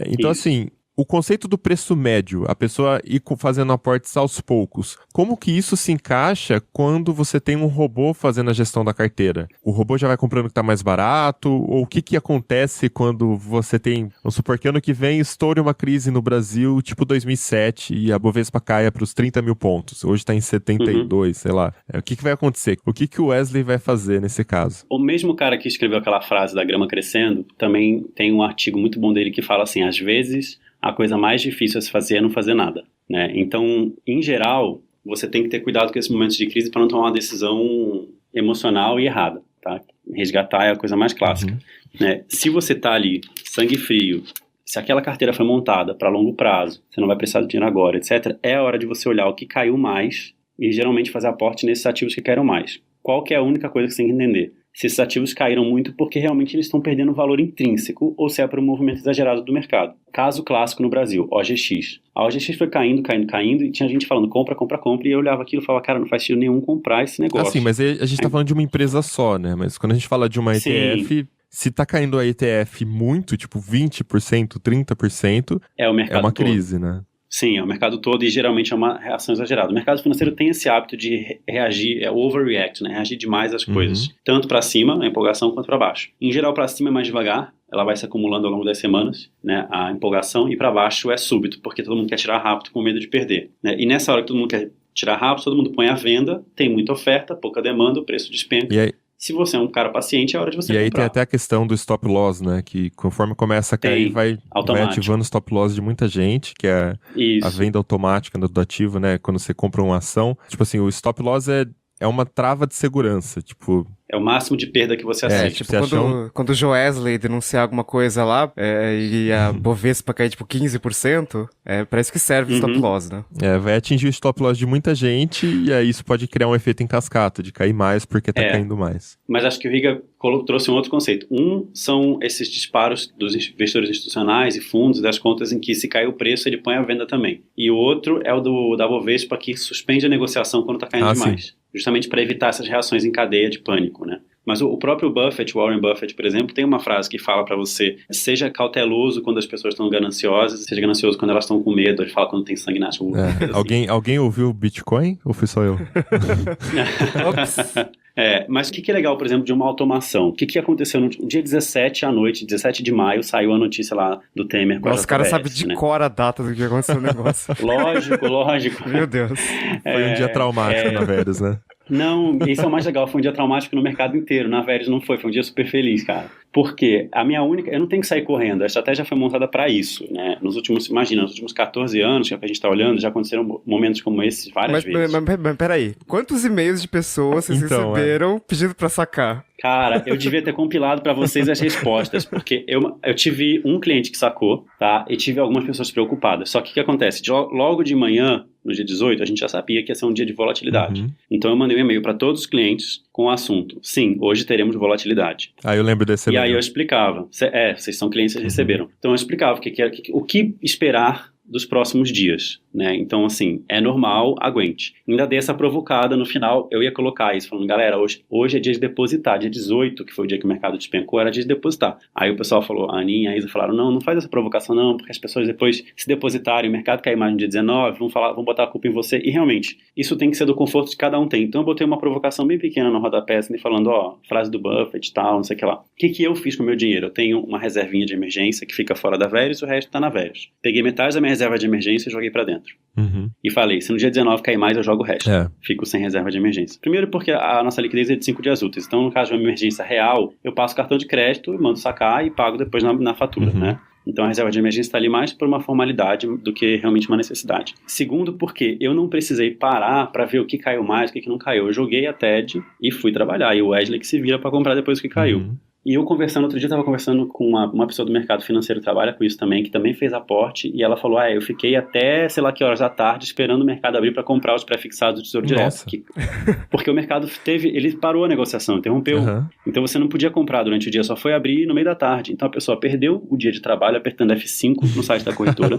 Então, isso. Assim, o conceito do preço médio, a pessoa ir fazendo aportes aos poucos, como que isso se encaixa quando você tem um robô fazendo a gestão da carteira? O robô já vai comprando o que está mais barato? Ou o que acontece quando você tem, vamos supor que ano que vem estoure uma crise no Brasil, tipo 2007, e a Bovespa caia para os 30 mil pontos. Hoje está em 72, sei lá. O que vai acontecer? O que o Wesley vai fazer nesse caso? O mesmo cara que escreveu aquela frase da grama crescendo, também tem um artigo muito bom dele que fala assim, às vezes a coisa mais difícil a se fazer é não fazer nada, né? Então, em geral, você tem que ter cuidado com esses momentos de crise para não tomar uma decisão emocional e errada, tá? Resgatar é a coisa mais clássica, né? Se você tá ali, sangue frio, se aquela carteira foi montada para longo prazo, você não vai precisar do dinheiro agora, etc., é a hora de você olhar o que caiu mais e geralmente fazer aporte nesses ativos que caíram mais. Qual que é a única coisa que você tem que entender? Se esses ativos caíram muito porque realmente eles estão perdendo valor intrínseco ou se é por um movimento exagerado do mercado. Caso clássico no Brasil, OGX. A OGX foi caindo e tinha gente falando compra, e eu olhava aquilo e falava, cara, não faz sentido nenhum comprar esse negócio. Assim, mas aí a gente tá falando de uma empresa só, né? Mas quando a gente fala de uma ETF, se tá caindo a ETF muito, tipo 20%, 30%, é o mercado é uma todo. Crise, né? Sim, é o mercado todo e geralmente é uma reação exagerada. O mercado financeiro tem esse hábito de reagir, overreact, né? Reagir demais às coisas. Tanto para cima, a empolgação, quanto para baixo. Em geral, para cima é mais devagar, ela vai se acumulando ao longo das semanas, né? A empolgação, e para baixo é súbito, porque todo mundo quer tirar rápido com medo de perder, né? E nessa hora que todo mundo quer tirar rápido, todo mundo põe à venda, tem muita oferta, pouca demanda, o preço despenca. E aí, se você é um cara paciente, é hora de você comprar. E aí comprar. tem até a questão do stop loss, né? Que conforme começa a cair, vai ativando o stop loss de muita gente, que é a venda automática do ativo, né? Quando você compra uma ação. Tipo assim, o stop loss é uma trava de segurança, tipo... É o máximo de perda que você aceita. Tipo, quando o Joesley denunciar alguma coisa lá e a Bovespa cair, tipo, 15%, para isso que serve o stop loss, né? Vai atingir o stop loss de muita gente e aí isso pode criar um efeito em cascata, de cair mais porque tá caindo mais. Mas acho que o Riga trouxe um outro conceito. São esses disparos dos investidores institucionais e fundos, das contas em que se cai o preço, ele põe à venda também. E o outro é o da Bovespa, que suspende a negociação quando tá caindo demais. Sim. Justamente para evitar essas reações em cadeia de pânico, né? Mas o próprio Buffett, Warren Buffett, por exemplo, tem uma frase que fala para você: seja cauteloso quando as pessoas estão gananciosas, seja ganancioso quando elas estão com medo. Ele fala quando tem sangue nas ruas. Assim. Alguém ouviu o Bitcoin ou fui só eu? Mas o que é legal, por exemplo, de uma automação? O que aconteceu no dia 17 à noite, 17 de maio, saiu a notícia lá do Temer com a JBS. Os caras sabem de cor a data do que aconteceu no negócio. Lógico. Meu Deus. Foi um dia traumático na Veres, né? Não, esse é o mais legal, foi um dia traumático no mercado inteiro, na Veres não foi um dia super feliz, cara. Porque eu não tenho que sair correndo, a estratégia foi montada para isso, né? Nos últimos 14 anos que a gente tá olhando, já aconteceram momentos como esse várias vezes. Mas peraí, quantos e-mails de pessoas vocês receberam pedindo pra sacar? Cara, eu devia ter compilado para vocês as respostas, porque eu tive um cliente que sacou, tá? E tive algumas pessoas preocupadas. Só que o que acontece? Logo de manhã, no dia 18, a gente já sabia que ia ser um dia de volatilidade. Então eu mandei um e-mail para todos os clientes com o assunto: sim, hoje teremos volatilidade. Eu lembro desse e-mail. E aí eu explicava. Vocês são clientes, vocês receberam. Então eu explicava o que esperar dos próximos dias, né? Então, assim, é normal, aguente. Ainda dei essa provocada no final, eu ia colocar isso, falando, galera, hoje é dia de depositar, dia 18, que foi o dia que o mercado despencou, era dia de depositar. Aí o pessoal falou, a Aninha e a Isa falaram, não faz essa provocação não, porque as pessoas depois se depositarem, o mercado cair mais no dia 19, vão botar a culpa em você, e realmente, isso tem que ser do conforto que cada um tem. Então eu botei uma provocação bem pequena no rodapé, assim, falando, frase do Buffett e tal, não sei o que lá. O que eu fiz com o meu dinheiro? Eu tenho uma reservinha de emergência que fica fora da Veres, o resto tá na Veres. Peguei metade da minha reserva de emergência e joguei pra dentro. E falei, se no dia 19 cair mais, eu jogo o resto. Fico sem reserva de emergência. Primeiro porque a nossa liquidez é de 5 dias úteis. Então, no caso de uma emergência real, eu passo cartão de crédito, mando sacar e pago depois na fatura, né? Então, a reserva de emergência está ali mais por uma formalidade do que realmente uma necessidade. Segundo, porque eu não precisei parar para ver o que caiu mais, o que não caiu. Eu joguei a TED e fui trabalhar. E o Wesley que se vira para comprar depois o que caiu. E eu outro dia eu estava conversando com uma pessoa do mercado financeiro que trabalha com isso também, que também fez aporte, e ela falou, eu fiquei até sei lá que horas da tarde esperando o mercado abrir para comprar os pré-fixados do Tesouro Direto. Porque o mercado ele parou a negociação, interrompeu. Então você não podia comprar durante o dia, só foi abrir no meio da tarde. Então a pessoa perdeu o dia de trabalho apertando F5 no site da corretora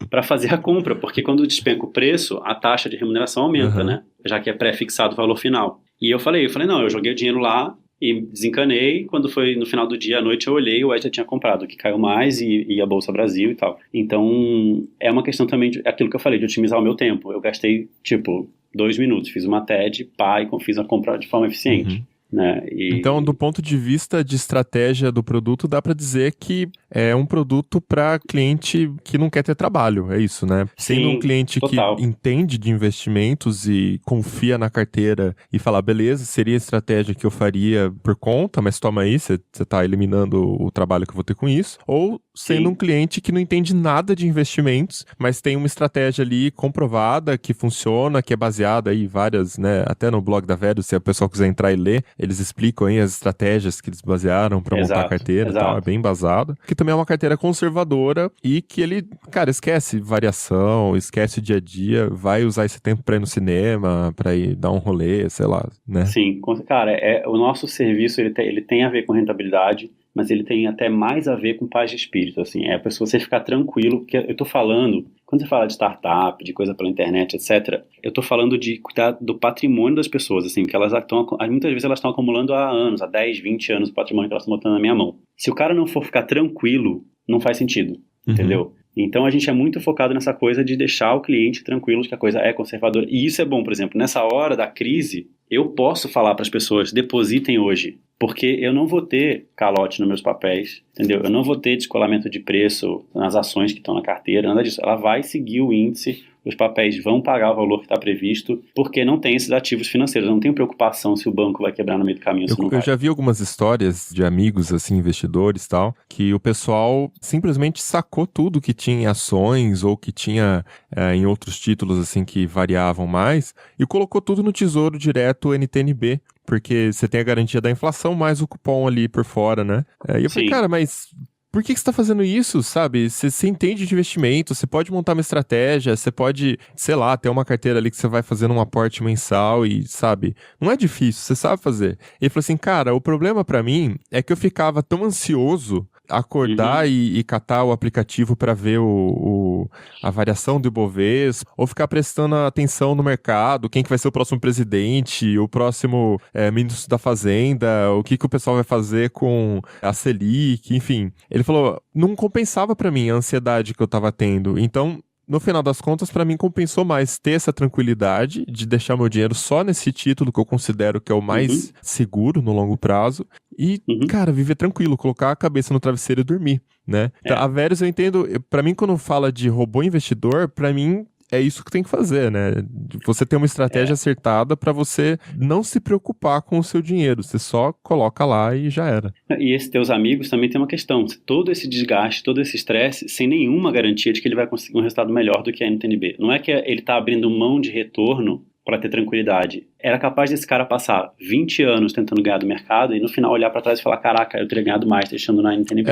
para fazer a compra, porque quando despenca o preço, a taxa de remuneração aumenta, né? Já que é pré-fixado o valor final. E eu falei, não, eu joguei o dinheiro lá, e desencanei, quando foi no final do dia, à noite, eu olhei, o Wesley tinha comprado, que caiu mais, e a Bolsa Brasil e tal. Então, é uma questão também, aquilo que eu falei, de otimizar o meu tempo. Eu gastei, 2 minutos, fiz uma TED, e fiz a compra de forma eficiente. Né? Então, do ponto de vista de estratégia do produto, dá para dizer que é um produto para cliente que não quer ter trabalho, é isso, né? Sendo um cliente total. que entende de investimentos e confia na carteira e fala, beleza, seria a estratégia que eu faria por conta, mas toma aí, você tá eliminando o trabalho que eu vou ter com isso. Ou sendo um cliente que não entende nada de investimentos, mas tem uma estratégia ali comprovada, que funciona, que é baseada aí em várias, né? Até no blog da Vero, se a pessoa quiser entrar e ler, eles explicam aí as estratégias que eles basearam para montar a carteira e tal, é bem embasado. Que também é uma carteira conservadora e que ele, cara, esquece variação, esquece o dia a dia, vai usar esse tempo pra ir no cinema, pra ir dar um rolê, sei lá, né? Sim, cara, o nosso serviço, ele tem a ver com rentabilidade, mas ele tem até mais a ver com paz de espírito, assim, é pra você ficar tranquilo, porque eu tô falando, quando você fala de startup, de coisa pela internet, etc., eu tô falando de cuidar do patrimônio das pessoas, assim, que elas estão, muitas vezes elas estão acumulando há anos, há 10, 20 anos o patrimônio que elas estão botando na minha mão. Se o cara não for ficar tranquilo, não faz sentido, entendeu? Então a gente é muito focado nessa coisa de deixar o cliente tranquilo de que a coisa é conservadora. E isso é bom, por exemplo, nessa hora da crise, eu posso falar para as pessoas, depositem hoje, porque eu não vou ter calote nos meus papéis, entendeu? Eu não vou ter descolamento de preço nas ações que estão na carteira, nada disso. Ela vai seguir o índice, os papéis vão pagar o valor que está previsto, porque não tem esses ativos financeiros. Eu não tenho preocupação se o banco vai quebrar no meio do caminho. Eu já vi algumas histórias de amigos, assim, investidores e tal, que o pessoal simplesmente sacou tudo que tinha em ações ou que tinha em outros títulos, assim, que variavam mais e colocou tudo no Tesouro Direto NTNB, porque você tem a garantia da inflação mais o cupom ali por fora, né? E eu falei, cara, mas por que você está fazendo isso, sabe? Você entende de investimento, você pode montar uma estratégia, você pode, sei lá, ter uma carteira ali que você vai fazendo um aporte mensal e, sabe, não é difícil, você sabe fazer. Ele falou assim, cara, o problema pra mim é que eu ficava tão ansioso acordar e catar o aplicativo para ver a variação do Ibovespa, ou ficar prestando atenção no mercado, quem que vai ser o próximo presidente, o próximo ministro da Fazenda, o que o pessoal vai fazer com a Selic, enfim. Ele falou, não compensava para mim a ansiedade que eu tava tendo, então no final das contas, para mim, compensou mais ter essa tranquilidade de deixar meu dinheiro só nesse título que eu considero que é o mais seguro no longo prazo e, cara, viver tranquilo, colocar a cabeça no travesseiro e dormir, né? Então, a Verus, eu entendo, para mim, quando fala de robô investidor, para mim, é isso que tem que fazer, né? Você tem uma estratégia acertada para você não se preocupar com o seu dinheiro. Você só coloca lá e já era. E esses teus amigos também tem uma questão. Todo esse desgaste, todo esse estresse, sem nenhuma garantia de que ele vai conseguir um resultado melhor do que a NTNB. Não é que ele está abrindo mão de retorno para ter tranquilidade. Era capaz desse cara passar 20 anos tentando ganhar do mercado e no final olhar para trás e falar, caraca, eu teria ganhado mais deixando na NTNB.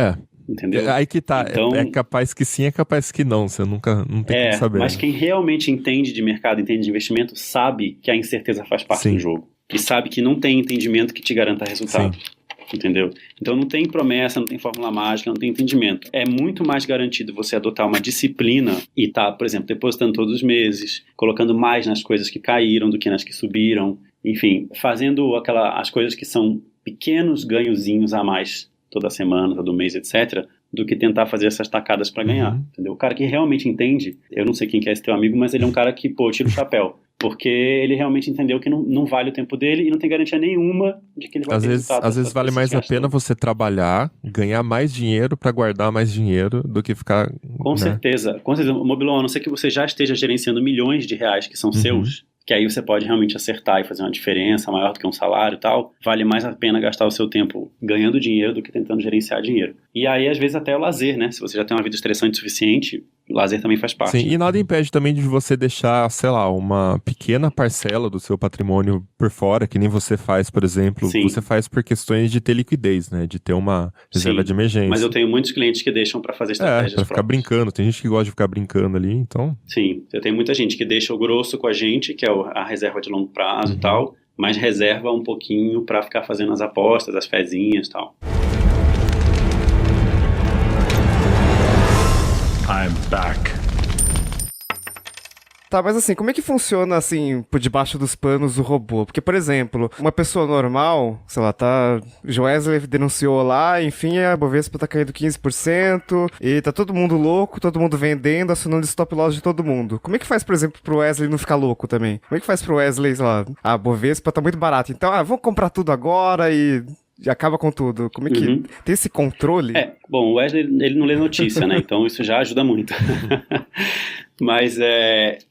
Entendeu? Aí que tá, então, é capaz que sim, é capaz que não, você não tem como saber. Mas quem realmente entende de mercado, entende de investimento, sabe que a incerteza faz parte do jogo. E sabe que não tem entendimento que te garanta resultado. Entendeu? Então não tem promessa, não tem fórmula mágica, não tem entendimento. É muito mais garantido você adotar uma disciplina e tá, por exemplo, depositando todos os meses, colocando mais nas coisas que caíram do que nas que subiram, enfim, fazendo as coisas que são pequenos ganhozinhos a mais toda semana, todo mês, etc., do que tentar fazer essas tacadas para ganhar, entendeu? O cara que realmente entende, eu não sei quem que é esse teu amigo, mas ele é um cara que, tira o chapéu, porque ele realmente entendeu que não vale o tempo dele e não tem garantia nenhuma de que ele vai ter resultado. Às vezes vale mais a pena você trabalhar, ganhar mais dinheiro para guardar mais dinheiro do que ficar... Com certeza. Mobilon, a não ser que você já esteja gerenciando milhões de reais que são seus, que aí você pode realmente acertar e fazer uma diferença maior do que um salário e tal, vale mais a pena gastar o seu tempo ganhando dinheiro do que tentando gerenciar dinheiro. E aí, às vezes, até o lazer, né? Se você já tem uma vida estressante o suficiente, o lazer também faz parte. Sim, e nada impede também de você deixar, sei lá, uma pequena parcela do seu patrimônio por fora, que nem você faz, por exemplo, você faz por questões de ter liquidez, né? De ter uma reserva de emergência. Mas eu tenho muitos clientes que deixam para fazer estratégias pra ficar brincando. Tem gente que gosta de ficar brincando ali, então... Sim, eu tenho muita gente que deixa o grosso com a gente, que é a reserva de longo prazo e tal, mas reserva um pouquinho para ficar fazendo as apostas, as fezinhas e tal. I'm back. Tá, mas assim, como é que funciona, assim, por debaixo dos panos o robô? Porque, por exemplo, uma pessoa normal, sei lá, Joesley denunciou lá, enfim, a Bovespa tá caindo 15%, e tá todo mundo louco, todo mundo vendendo, assinando stop loss de todo mundo. Como é que faz, por exemplo, pro Wesley não ficar louco também? Como é que faz pro Wesley, sei lá, a Bovespa tá muito barata, então, vamos comprar tudo agora e... acaba com tudo. Como é que tem esse controle? Bom, o Wesley, ele não lê notícia, né? Então isso já ajuda muito. Mas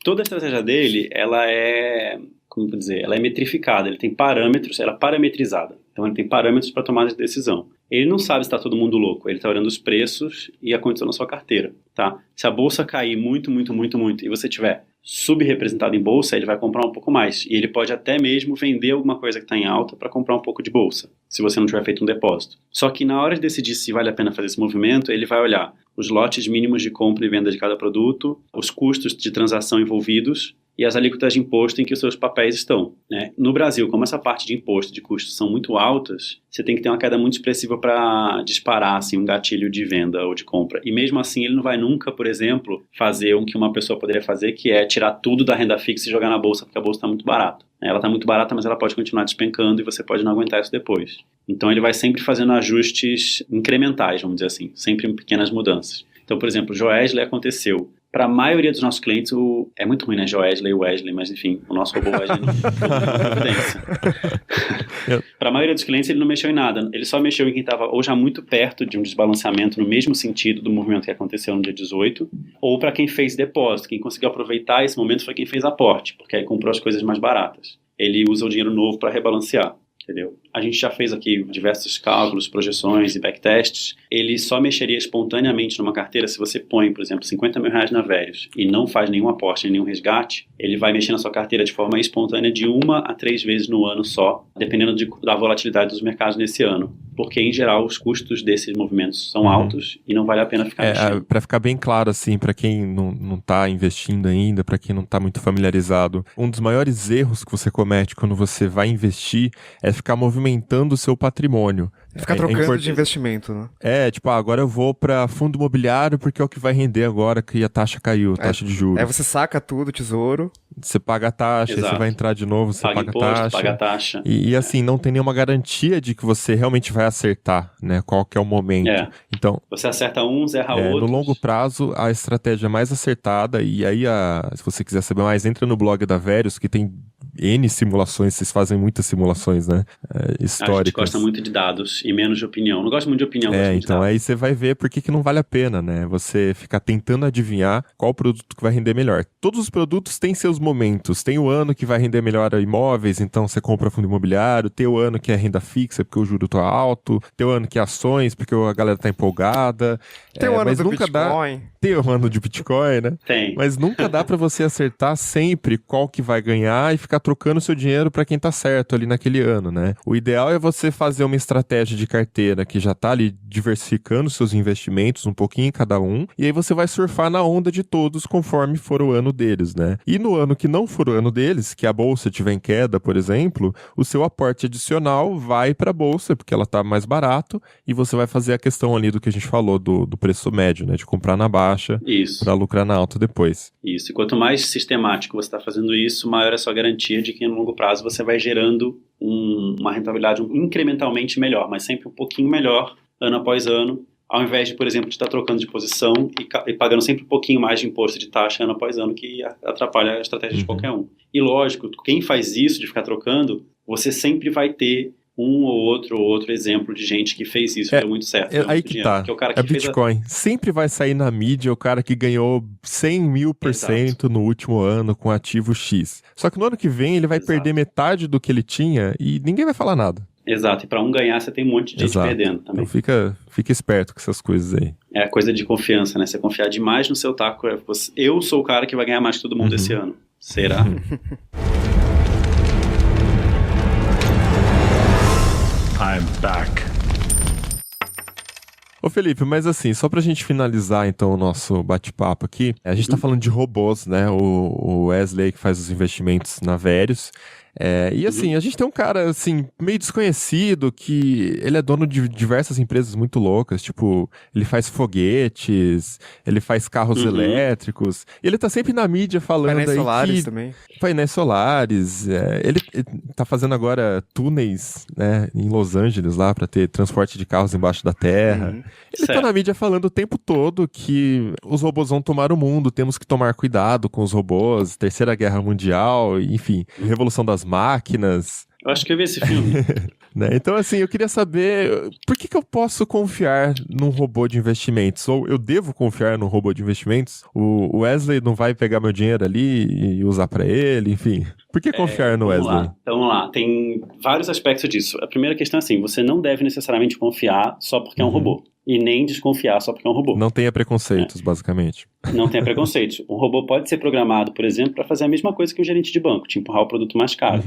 toda a estratégia dele, ela é, como vou dizer, ela é metrificada, ele tem parâmetros, ela é parametrizada. Então ele tem parâmetros para tomar de decisão. Ele não sabe se está todo mundo louco, ele está olhando os preços e a condição da sua carteira, tá? Se a bolsa cair muito e você tiver subrepresentado em bolsa, ele vai comprar um pouco mais. E ele pode até mesmo vender alguma coisa que está em alta para comprar um pouco de bolsa, se você não tiver feito um depósito. Só que na hora de decidir se vale a pena fazer esse movimento, ele vai olhar os lotes mínimos de compra e venda de cada produto, os custos de transação envolvidos e as alíquotas de imposto em que os seus papéis estão, né? No Brasil, como essa parte de imposto e de custos são muito altas, você tem que ter uma queda muito expressiva para disparar assim, um gatilho de venda ou de compra. E mesmo assim, ele não vai nunca, por exemplo, fazer o que uma pessoa poderia fazer, que é tirar tudo da renda fixa e jogar na bolsa, porque a bolsa está muito barata. Ela está muito barata, mas ela pode continuar despencando e você pode não aguentar isso depois. Então, ele vai sempre fazendo ajustes incrementais, vamos dizer assim, sempre em pequenas mudanças. Então, por exemplo, o Joesley aconteceu. Para a maioria dos nossos clientes, é muito ruim, né? Joesley e Wesley, mas enfim, o nosso robô Wesley não Para a maioria dos clientes, ele não mexeu em nada. Ele só mexeu em quem estava ou já muito perto de um desbalanceamento no mesmo sentido do movimento que aconteceu no dia 18, ou para quem fez depósito. Quem conseguiu aproveitar esse momento foi quem fez aporte, porque aí comprou as coisas mais baratas. Ele usa o dinheiro novo para rebalancear. Entendeu? A gente já fez aqui diversos cálculos, projeções e backtests. Ele só mexeria espontaneamente numa carteira se você põe, por exemplo, R$50 mil na Verius e não faz nenhum aporte, nenhum resgate. Ele vai mexer na sua carteira de forma espontânea de 1 a 3 vezes no ano só, dependendo da volatilidade dos mercados nesse ano. Porque, em geral, os custos desses movimentos são altos e não vale a pena ficar mexendo. Para ficar bem claro, assim, para quem não está investindo ainda, para quem não está muito familiarizado, um dos maiores erros que você comete quando você vai investir é ficar movimentando o seu patrimônio. Ficar trocando de investimento, né? Agora eu vou para fundo imobiliário porque é o que vai render agora que a taxa caiu, taxa de juros. Aí você saca tudo, tesouro. Você paga a taxa, aí você vai entrar de novo, você paga imposto, a taxa. Paga a taxa. E assim, não tem nenhuma garantia de que você realmente vai acertar, né? Qual que é o momento. Então, você acerta uns, erra outros. No longo prazo, a estratégia mais acertada, e aí, se você quiser saber mais, entra no blog da Verius, que tem N simulações, vocês fazem muitas simulações, né? Históricas. A gente gosta muito de dados e menos de opinião. Não gosto muito de opinião, gosto muito de dados. Aí você vai ver por que não vale a pena, né? Você ficar tentando adivinhar qual produto que vai render melhor. Todos os produtos têm seus momentos. Tem o ano que vai render melhor imóveis, então você compra fundo imobiliário. Tem o ano que é renda fixa, porque o juro tá alto. Tem o ano que é ações, porque a galera tá empolgada. Tem o ano do Bitcoin. Tem o ano de Bitcoin, né? Tem. Mas nunca dá pra você acertar sempre qual que vai ganhar e ficar trocando seu dinheiro pra quem tá certo ali naquele ano, né? O ideal é você fazer uma estratégia de carteira que já tá ali diversificando seus investimentos um pouquinho em cada um, e aí você vai surfar na onda de todos conforme for o ano deles, né? E no ano que não for o ano deles, que a bolsa tiver em queda, por exemplo, o seu aporte adicional vai pra bolsa, porque ela tá mais barato, e você vai fazer a questão ali do que a gente falou, do preço médio, né? De comprar na baixa pra lucrar na alta depois. Isso, e quanto mais sistemático você está fazendo isso, maior é a sua garantia de que no longo prazo você vai gerando uma rentabilidade incrementalmente melhor, mas sempre um pouquinho melhor, ano após ano, ao invés de, por exemplo, de estar trocando de posição e pagando sempre um pouquinho mais de imposto de taxa ano após ano, que atrapalha a estratégia de qualquer um. E lógico, quem faz isso, de ficar trocando, você sempre vai ter um ou outro exemplo de gente que fez isso, deu muito certo. Aí que tá. Que é o cara que Bitcoin. Sempre vai sair na mídia o cara que ganhou 100.000% no último ano com ativo X. Só que no ano que vem ele vai perder metade do que ele tinha e ninguém vai falar nada. Exato, e para um ganhar você tem um monte de gente perdendo também. Então fica esperto com essas coisas aí. É a coisa de confiança, né? Você confiar demais no seu taco. Eu sou o cara que vai ganhar mais que todo mundo esse ano. Será? I'm back. Ô Felipe, mas assim, só pra gente finalizar então o nosso bate-papo aqui, a gente tá falando de robôs, né? O Wesley que faz os investimentos na Verius. E assim, a gente tem um cara, assim, meio desconhecido, que ele é dono de diversas empresas muito loucas, tipo, ele faz foguetes, ele faz carros elétricos, e ele tá sempre na mídia falando painéis aí solares também. Painéis solares, ele tá fazendo agora túneis, né, em Los Angeles lá, pra ter transporte de carros embaixo da terra. Ele tá na mídia falando o tempo todo que os robôs vão tomar o mundo, temos que tomar cuidado com os robôs, Terceira Guerra Mundial, enfim, Revolução das Máquinas. Eu acho que eu vi esse filme. Né? Então, assim, eu queria saber por que eu posso confiar num robô de investimentos? Ou eu devo confiar num robô de investimentos? O Wesley não vai pegar meu dinheiro ali e usar pra ele, enfim. Por que confiar no Wesley? Vamos lá, tem vários aspectos disso. A primeira questão é assim, você não deve necessariamente confiar só porque é um robô. E nem desconfiar só porque é um robô. Não tenha preconceitos, basicamente. Não tenha preconceitos. Um robô pode ser programado, por exemplo, para fazer a mesma coisa que um gerente de banco, te empurrar o produto mais caro.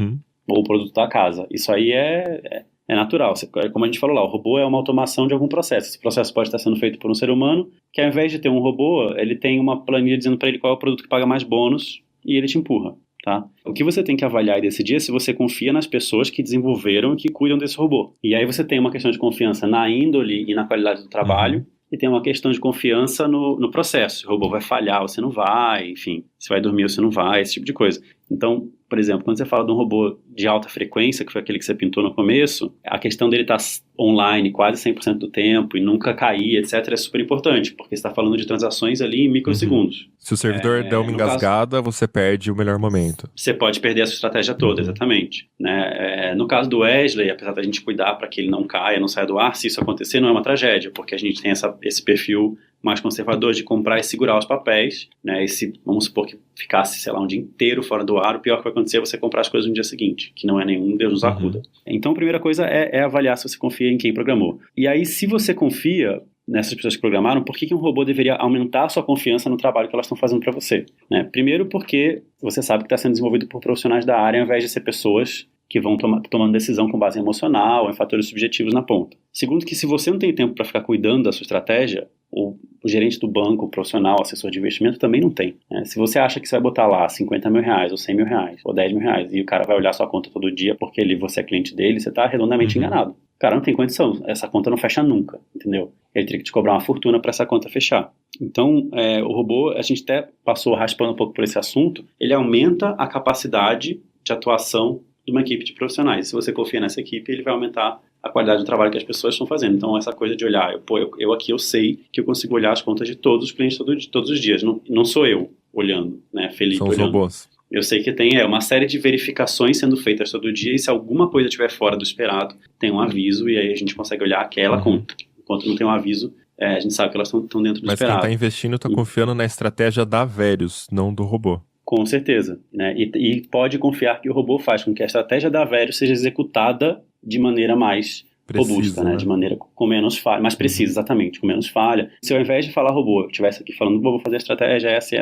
Ou o produto da casa. Isso aí é natural. Como a gente falou lá, o robô é uma automação de algum processo. Esse processo pode estar sendo feito por um ser humano, que ao invés de ter um robô, ele tem uma planilha dizendo para ele qual é o produto que paga mais bônus e ele te empurra. Tá? O que você tem que avaliar e decidir é se você confia nas pessoas que desenvolveram e que cuidam desse robô. E aí você tem uma questão de confiança na índole e na qualidade do trabalho, e tem uma questão de confiança no processo. O robô vai falhar, você não vai, enfim, você vai dormir ou você não vai, esse tipo de coisa. Então, por exemplo, quando você fala de um robô de alta frequência, que foi aquele que você pintou no começo, a questão dele estar online quase 100% do tempo e nunca cair, etc., é super importante, porque você está falando de transações ali em microsegundos. Se o servidor der uma engasgada, você perde o melhor momento. Você pode perder a sua estratégia toda, exatamente. Né? No caso do Wesley, apesar da gente cuidar para que ele não caia, não saia do ar, se isso acontecer, não é uma tragédia, porque a gente tem esse perfil mais conservador de comprar e segurar os papéis, né? E se, vamos supor que ficasse, sei lá, um dia inteiro fora do ar, o pior que vai acontecer é você comprar as coisas no dia seguinte, que não é nenhum Deus nos acuda. Então, a primeira coisa é avaliar se você confia em quem programou. E aí, se você confia nessas pessoas que programaram, por que um robô deveria aumentar a sua confiança no trabalho que elas estão fazendo para você? Né? Primeiro porque você sabe que está sendo desenvolvido por profissionais da área, ao invés de ser pessoas que vão tomando decisão com base emocional, em fatores subjetivos na ponta. Segundo, que se você não tem tempo para ficar cuidando da sua estratégia, o gerente do banco, o profissional, o assessor de investimento também não tem. Né? Se você acha que você vai botar lá 50 mil reais, ou 100 mil reais, ou 10 mil reais, e o cara vai olhar sua conta todo dia porque você é cliente dele, você está redondamente enganado. O cara não tem condição, essa conta não fecha nunca, entendeu? Ele teria que te cobrar uma fortuna para essa conta fechar. Então, o robô, a gente até passou raspando um pouco por esse assunto, ele aumenta a capacidade de atuação de uma equipe de profissionais. Se você confia nessa equipe, ele vai aumentar a qualidade do trabalho que as pessoas estão fazendo. Então, essa coisa de olhar, eu aqui eu sei que eu consigo olhar as contas de todos os clientes todos os dias. Não sou eu olhando, né? Felipe São olhando. os robôs. Eu sei que tem uma série de verificações sendo feitas todo dia e se alguma coisa estiver fora do esperado, tem um aviso e aí a gente consegue olhar aquela conta. Enquanto não tem um aviso, a gente sabe que elas estão dentro do esperado. Mas quem está investindo está confiando na estratégia da Verius, não do robô. Com certeza, né? E pode confiar que o robô faz com que a estratégia da Verius seja executada de maneira mais robusta, né? De maneira com menos falha, mais precisa, exatamente, com menos falha. Se ao invés de falar robô, eu estivesse aqui falando, vou fazer a estratégia essa,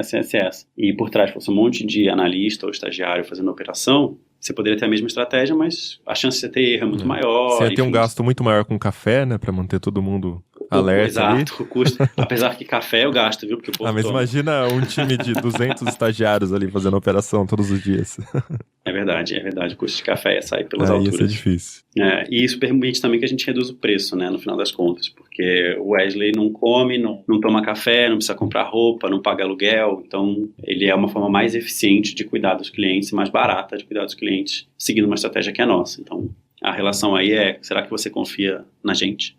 e por trás fosse um monte de analista ou estagiário fazendo a operação, você poderia ter a mesma estratégia, mas a chance de você ter erro é muito maior. Você ia ter um gasto muito maior com café, né? Pra manter todo mundo alerta. Exato, o custo. Apesar que café eu gasto, viu? Porque o povo mas imagina um time de 200 estagiários ali fazendo operação todos os dias. É verdade. O custo de café ia sair pelas alturas. Isso é difícil. E isso permite também que a gente reduza o preço, né? No final das contas. Porque o Wesley não come, não toma café, não precisa comprar roupa, não paga aluguel. Então, ele é uma forma mais eficiente de cuidar dos clientes e mais barata de cuidar dos clientes, seguindo uma estratégia que é nossa. Então, a relação aí será que você confia na gente?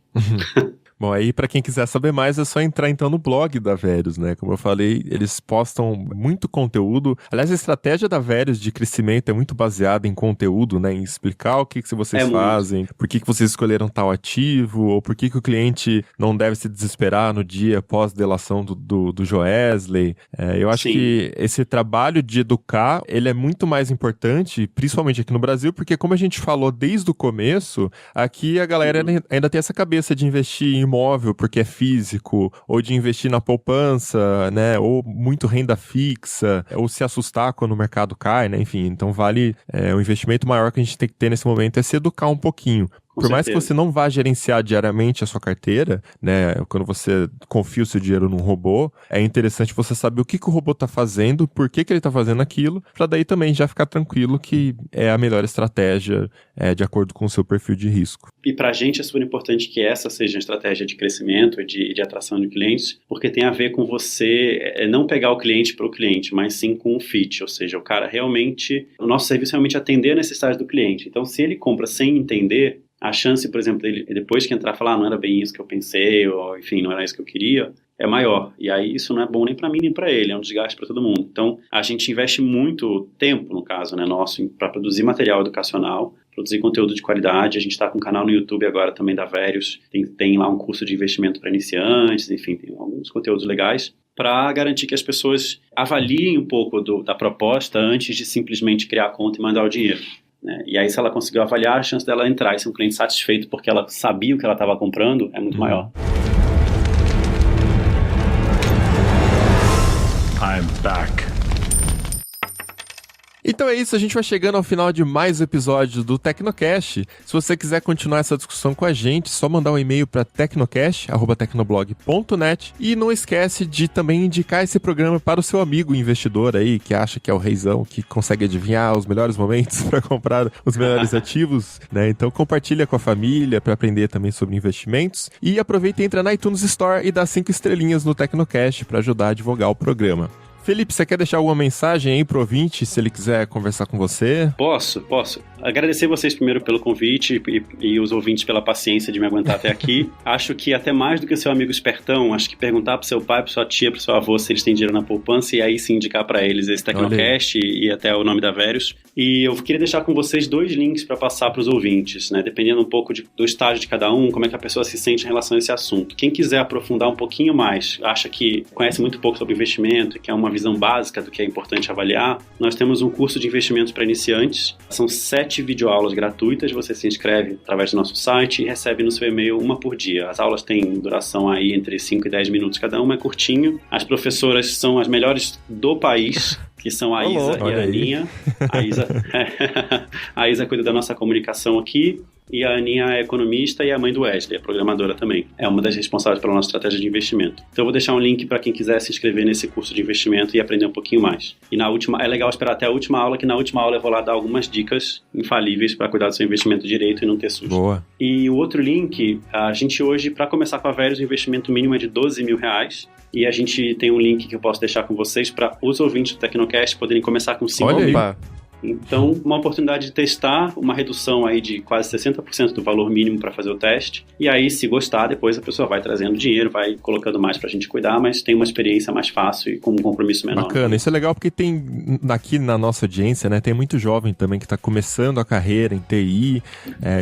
Bom, aí pra quem quiser saber mais é só entrar então no blog da Verius, né? Como eu falei, eles postam muito conteúdo. Aliás, a estratégia da Verius de crescimento é muito baseada em conteúdo, né? Em explicar o que vocês fazem, por que vocês escolheram tal ativo, ou por que o cliente não deve se desesperar no dia pós-delação do Joesley. Eu acho que esse trabalho de educar, ele é muito mais importante, principalmente aqui no Brasil, porque como a gente falou desde o começo, aqui a galera ainda tem essa cabeça de investir em imóvel porque é físico, ou de investir na poupança, né, ou muito renda fixa, ou se assustar quando o mercado cai, né, enfim, então vale, o investimento maior que a gente tem que ter nesse momento é se educar um pouquinho. Por mais que você não vá gerenciar diariamente a sua carteira, né, quando você confia o seu dinheiro num robô, é interessante você saber o que o robô está fazendo, por que ele está fazendo aquilo, para daí também já ficar tranquilo que é a melhor estratégia de acordo com o seu perfil de risco. E para a gente é super importante que essa seja a estratégia de crescimento e de atração de clientes, porque tem a ver com você não pegar o cliente para o cliente, mas sim com o fit, ou seja, o nosso serviço é realmente atender a necessidade do cliente. Então, se ele compra sem entender, a chance, por exemplo, dele, depois que entrar e falar, não era bem isso que eu pensei, ou enfim, não era isso que eu queria, é maior. E aí isso não é bom nem para mim nem para ele, é um desgaste para todo mundo. Então, a gente investe muito tempo, no caso, né, nosso, para produzir material educacional, produzir conteúdo de qualidade. A gente está com um canal no YouTube agora também da Verius, tem lá um curso de investimento para iniciantes, enfim, tem alguns conteúdos legais para garantir que as pessoas avaliem um pouco da proposta antes de simplesmente criar a conta e mandar o dinheiro. Né? E aí, se ela conseguiu avaliar, a chance dela entrar e ser um cliente satisfeito porque ela sabia o que ela estava comprando é muito maior. I'm back. Então é isso, a gente vai chegando ao final de mais um episódio do Tecnocast. Se você quiser continuar essa discussão com a gente, só mandar um e-mail para tecnocast@tecnoblog.net e não esquece de também indicar esse programa para o seu amigo investidor aí, que acha que é o reizão, que consegue adivinhar os melhores momentos para comprar os melhores ativos, né? Então compartilha com a família para aprender também sobre investimentos e aproveita e entra na iTunes Store e dá 5 estrelinhas no Tecnocast para ajudar a divulgar o programa. Felipe, você quer deixar alguma mensagem aí pro ouvinte, se ele quiser conversar com você? Posso. Agradecer vocês primeiro pelo convite e os ouvintes pela paciência de me aguentar até aqui. Acho que até mais do que seu amigo espertão, acho que perguntar pro seu pai, pro sua tia, pro seu avô se eles têm dinheiro na poupança e aí sim indicar para eles esse Tecnocast e até o nome da Verius. E eu queria deixar com vocês 2 links para passar para os ouvintes, né? Dependendo um pouco do estágio de cada um, como é que a pessoa se sente em relação a esse assunto. Quem quiser aprofundar um pouquinho mais, acha que conhece muito pouco sobre investimento, que é uma visão básica do que é importante avaliar, nós temos um curso de investimentos para iniciantes. São 7 videoaulas gratuitas, você se inscreve através do nosso site e recebe no seu e-mail 1 por dia. As aulas têm duração aí entre 5 e 10 minutos cada uma, é curtinho. As professoras são as melhores do país, que são a Isa e a Aninha. A Isa cuida da nossa comunicação aqui. E a Aninha é economista e a mãe do Wesley, é programadora também. É uma das responsáveis pela nossa estratégia de investimento. Então eu vou deixar um link para quem quiser se inscrever nesse curso de investimento e aprender um pouquinho mais. E é legal esperar até a última aula, que na última aula eu vou lá dar algumas dicas infalíveis para cuidar do seu investimento direito e não ter susto. Boa. E o outro link, a gente hoje, para começar com a Verius, o investimento mínimo é de R$12 mil. E a gente tem um link que eu posso deixar com vocês para os ouvintes do Tecnocast poderem começar com 5 mil. Então, uma oportunidade de testar, uma redução aí de quase 60% do valor mínimo para fazer o teste. E aí, se gostar, depois a pessoa vai trazendo dinheiro, vai colocando mais para a gente cuidar, mas tem uma experiência mais fácil e com um compromisso menor. Bacana, isso é legal porque tem aqui na nossa audiência, né, tem muito jovem também que está começando a carreira em TI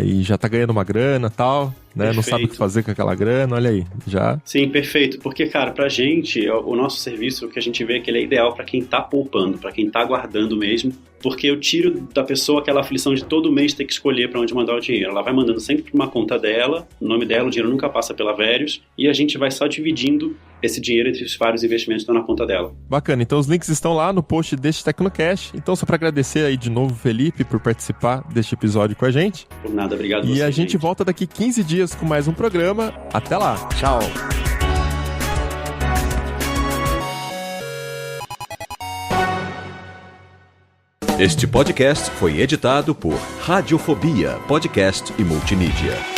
e já está ganhando uma grana e tal. Né? Não sabe o que fazer com aquela grana, olha aí, já. Sim, perfeito, porque, cara, pra gente, o nosso serviço, o que a gente vê é que ele é ideal pra quem tá poupando, pra quem tá guardando mesmo, porque eu tiro da pessoa aquela aflição de todo mês ter que escolher pra onde mandar o dinheiro. Ela vai mandando sempre pra uma conta dela, o nome dela, o dinheiro nunca passa pela Verius, e a gente vai só dividindo esse dinheiro entre os vários investimentos que estão na conta dela. Bacana, então os links estão lá no post deste Tecnocast. Então só para agradecer aí de novo, Felipe, por participar deste episódio com a gente. Por nada, obrigado. E a gente volta daqui 15 dias com mais um programa. Até lá. Tchau. Este podcast foi editado por Radiofobia, podcast e multimídia.